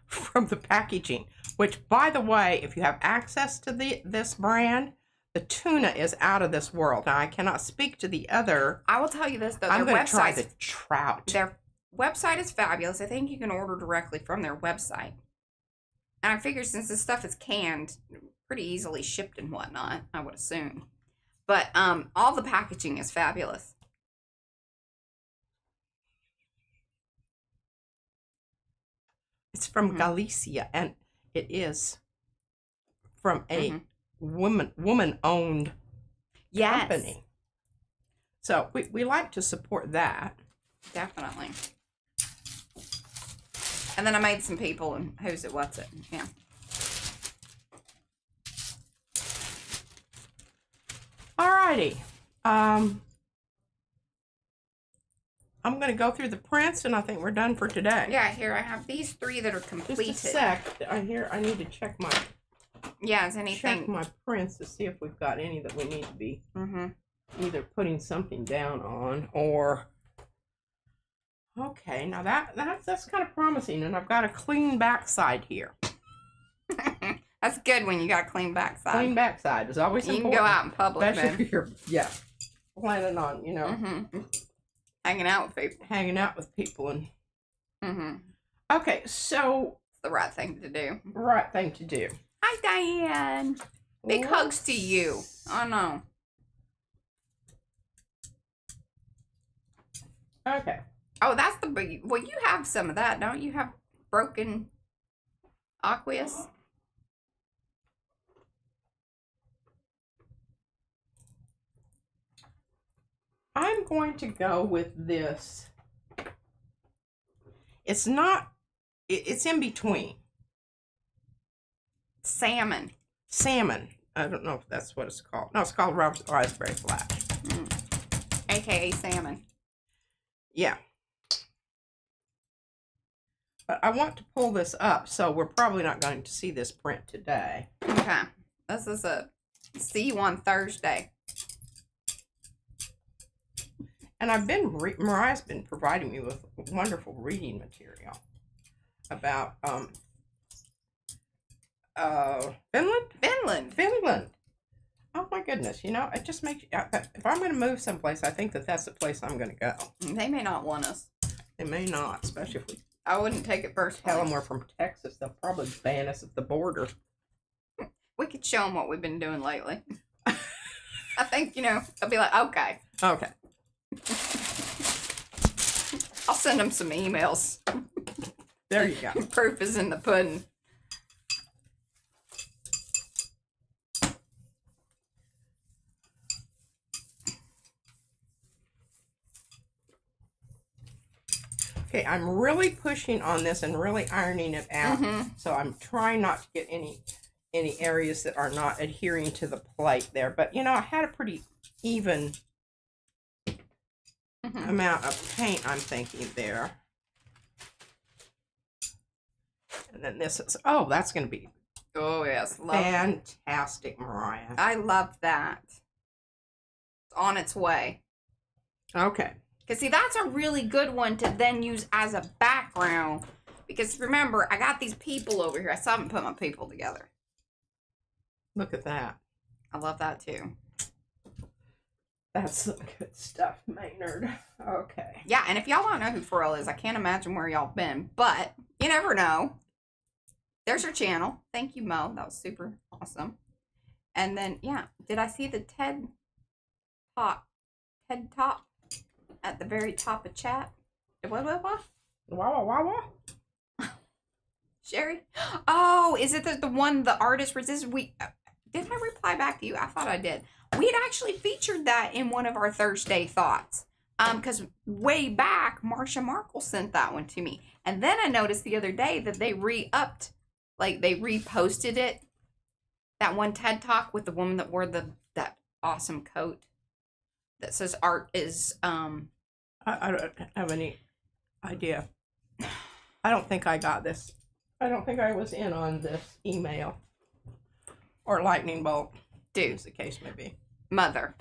From the packaging, which, by the way, if you have access to this brand, the tuna is out of this world. Now, I cannot speak to the other. I will tell you this, though. I'm going to try the trout. Their website is fabulous. I think you can order directly from their website. And I figure since this stuff is canned, pretty easily shipped and whatnot, I would assume. But all the packaging is fabulous. It's from Galicia, and it is from a woman-owned company. So we like to support that. Definitely. And then I made some people and who's it, what's it. Yeah. Alrighty. I'm going to go through the prints, and I think we're done for today. Yeah, here I have these 3 that are completed. Just a sec. I need to check my... Yeah, is anything... Check my prints to see if we've got any that we need to be either putting something down on or... Okay, now that's kind of promising, and I've got a clean backside here. That's good when you got a clean backside. Clean backside is always important. You can go out in public, especially if you're, planning on, hanging out with people. Hanging out with people and... Okay, so... It's the right thing to do. Right thing to do. Hi, Diane. Big hugs to you. Oh, no. Okay. Oh, that's the big... Well, you have some of that, don't you? Have broken aqueous? I'm going to go with this. It's not... It's in between. Salmon. Salmon. I don't know if that's what it's called. No, it's called raspberry flash. AKA salmon. Yeah. But I want to pull this up, so we're probably not going to see this print today. Okay. This is see you on Thursday. And Mariah's been providing me with wonderful reading material about Finland. Oh my goodness, it just makes if I'm going to move someplace, I think that's the place I'm going to go. They may not want us. They may not, especially if I wouldn't take it personally. Tell them we're from Texas. They'll probably ban us at the border. We could show them what we've been doing lately. I think, they'll be like, okay. Okay. I'll send them some emails. There you go. Proof is in the pudding. Okay, I'm really pushing on this and really ironing it out. So I'm trying not to get any areas that are not adhering to the plate there. But, I had a pretty even amount of paint, I'm thinking, there. And then this is, that's going to be yes, fantastic, Mariah. I love that. It's on its way. Okay. Because, see, that's a really good one to then use as a background. Because, remember, I got these people over here. I still haven't put my people together. Look at that. I love that, too. That's some good stuff, Maynard. Okay. Yeah, and if y'all don't know who Pharrell is, I can't imagine where y'all been. But you never know. There's her channel. Thank you, Mo. That was super awesome. And then, did I see the TED Talk at the very top of chat? What? Wow. Sherry? Oh, is it the one, the artist resisted? Did I reply back to you? I thought I did. We had actually featured that in one of our Thursday thoughts. Because way back, Marsha Markle sent that one to me. And then I noticed the other day that they re-upped, they reposted it. That one TED Talk with the woman that wore that awesome coat. that says art is I don't have any idea. I don't think I got this. I don't think I was in on this email or lightning bolt, dude, as the case may be. Mother.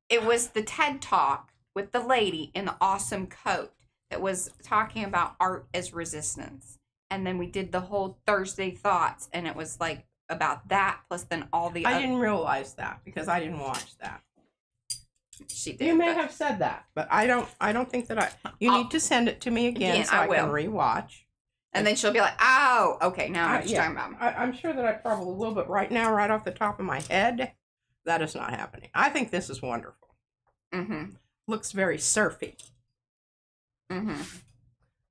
It was the TED Talk with the lady in the awesome coat that was talking about art as resistance. And then we did the whole Thursday thoughts, and it was like about that plus then all the I didn't realize that because I didn't watch that. She did. You may have said that, but I don't think that you need to send it to me again so I can rewatch. And then she'll be like, oh, okay, now I know what you're talking about. I'm sure that I probably will, but right now, right off the top of my head, that is not happening. I think this is wonderful. Mm-hmm. Looks very surfy. Mm-hmm.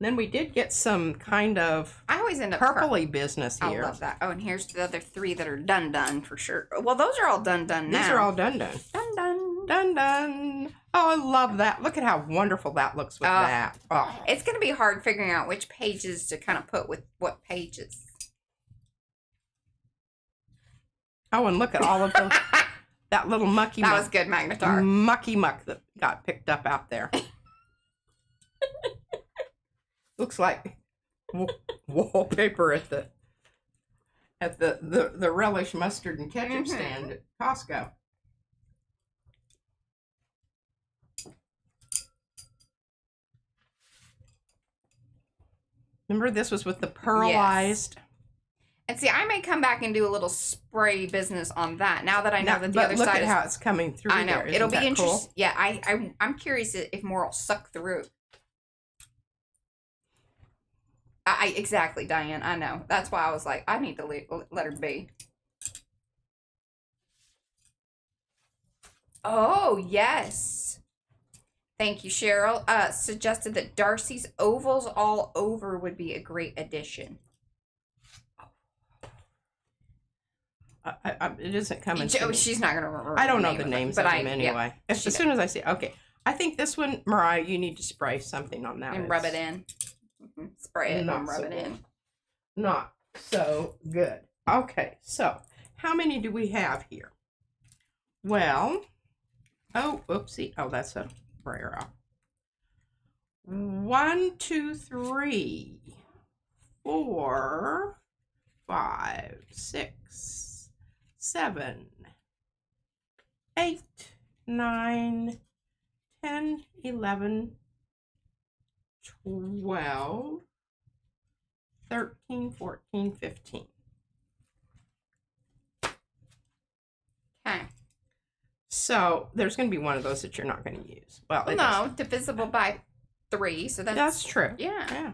Then we did get some kind of I always end up purpley business here. I love that. Oh, and here's the other 3 that are done for sure. Well, those are all done now. These are all done. Done. Oh, I love that. Look at how wonderful that looks with that. Oh. It's going to be hard figuring out which pages to kind of put with what pages. Oh, and look at all of those. That little mucky muck. That was good, Magnetar. Mucky muck that got picked up out there. Looks like wallpaper at the relish mustard and ketchup stand at Costco. Remember, this was with the pearlized. Yes. And see, I may come back and do a little spray business on that now that I know that the other look side at is. how it's coming through. I know there. it'll be interesting. Cool? Yeah, I'm curious if more will suck through. Exactly, Diane. I know. That's why I was like, I need to let her be. Oh yes. Thank you, Cheryl. Suggested that Darcy's ovals all over would be a great addition. It isn't coming. She's not gonna remember. I don't know the names of them anyway. Yeah, as soon as I see, okay, I think this one, Mariah, you need to spray something on that and rub it in. Mm-hmm. Spray it and rub it in. Not so good. Okay, so how many do we have here? Well, oh, oopsie. Oh, that's a sprayer off. 1, 2, 3, 4, 5, 6, 7, 8, 9, 10, 11, 12, 13, 14, 15. Okay. So there's going to be one of those that you're not going to use. Well, no, divisible by 3, so that's true. Yeah.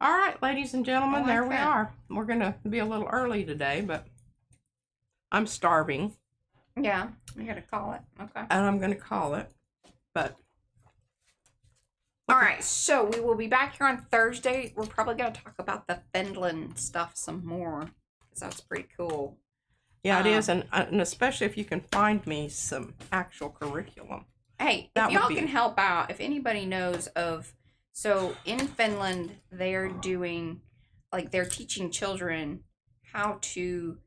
All right, ladies and gentlemen, there we that. are. We're going to be a little early today, but I'm starving. Yeah, we got to call it. Okay. And I'm going to call it, but. All right, so we will be back here on Thursday. We're probably going to talk about the Finland stuff some more, because that's pretty cool. Yeah, it is, and especially if you can find me some actual curriculum. Hey, if y'all can help out, if anybody knows of, so in Finland, they're doing, like, they're teaching children how to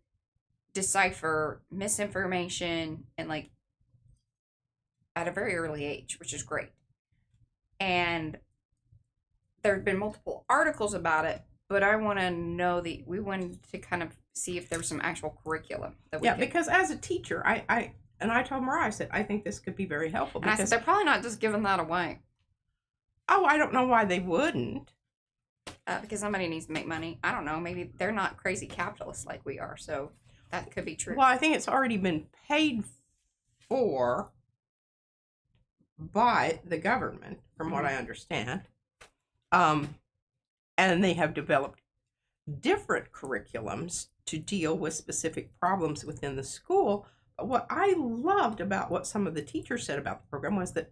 decipher misinformation and, like, at a very early age, which is great. And there have been multiple articles about it, but I want to know we wanted to kind of see if there was some actual curriculum that we could. Because as a teacher, I told Mariah, I said, I think this could be very helpful. And I said, they're probably not just giving that away. Oh, I don't know why they wouldn't. Because somebody needs to make money. I don't know. Maybe they're not crazy capitalists like we are, so that could be true. Well, I think it's already been paid for by the government, from what I understand. And they have developed different curriculums to deal with specific problems within the school. But what I loved about what some of the teachers said about the program was that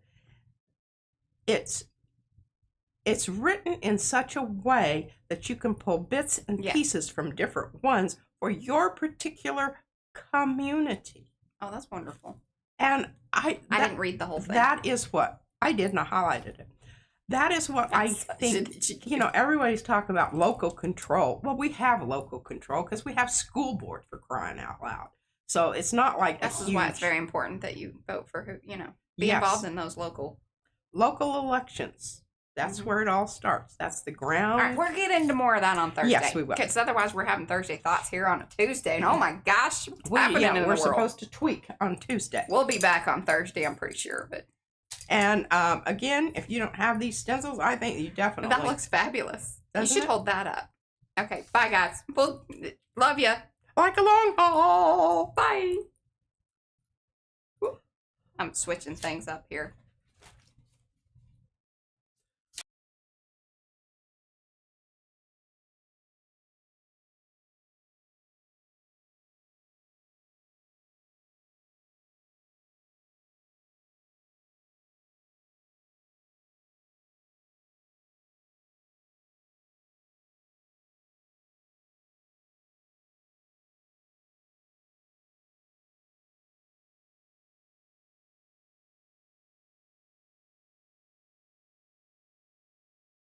it's written in such a way that you can pull bits and pieces from different ones for your particular community. Oh, that's wonderful. And I didn't read the whole thing. That is what I did, and I highlighted it. That is what I think, everybody's talking about local control. Well, we have local control because we have school board, for crying out loud. So it's not like This is why it's very important that you vote for who, be involved in those local elections. That's where it all starts. That's the ground. All right, we'll get into more of that on Thursday. Yes, we will. Because otherwise we're having Thursday thoughts here on a Tuesday. And oh my gosh, what's happening in the world? We're supposed to tweak on Tuesday. We'll be back on Thursday, I'm pretty sure. But And again, if you don't have these stencils, I think you definitely... That looks fabulous. Doesn't You should it? hold that up. Okay, bye guys. Well, love ya. Like a long haul. Bye. I'm switching things up here.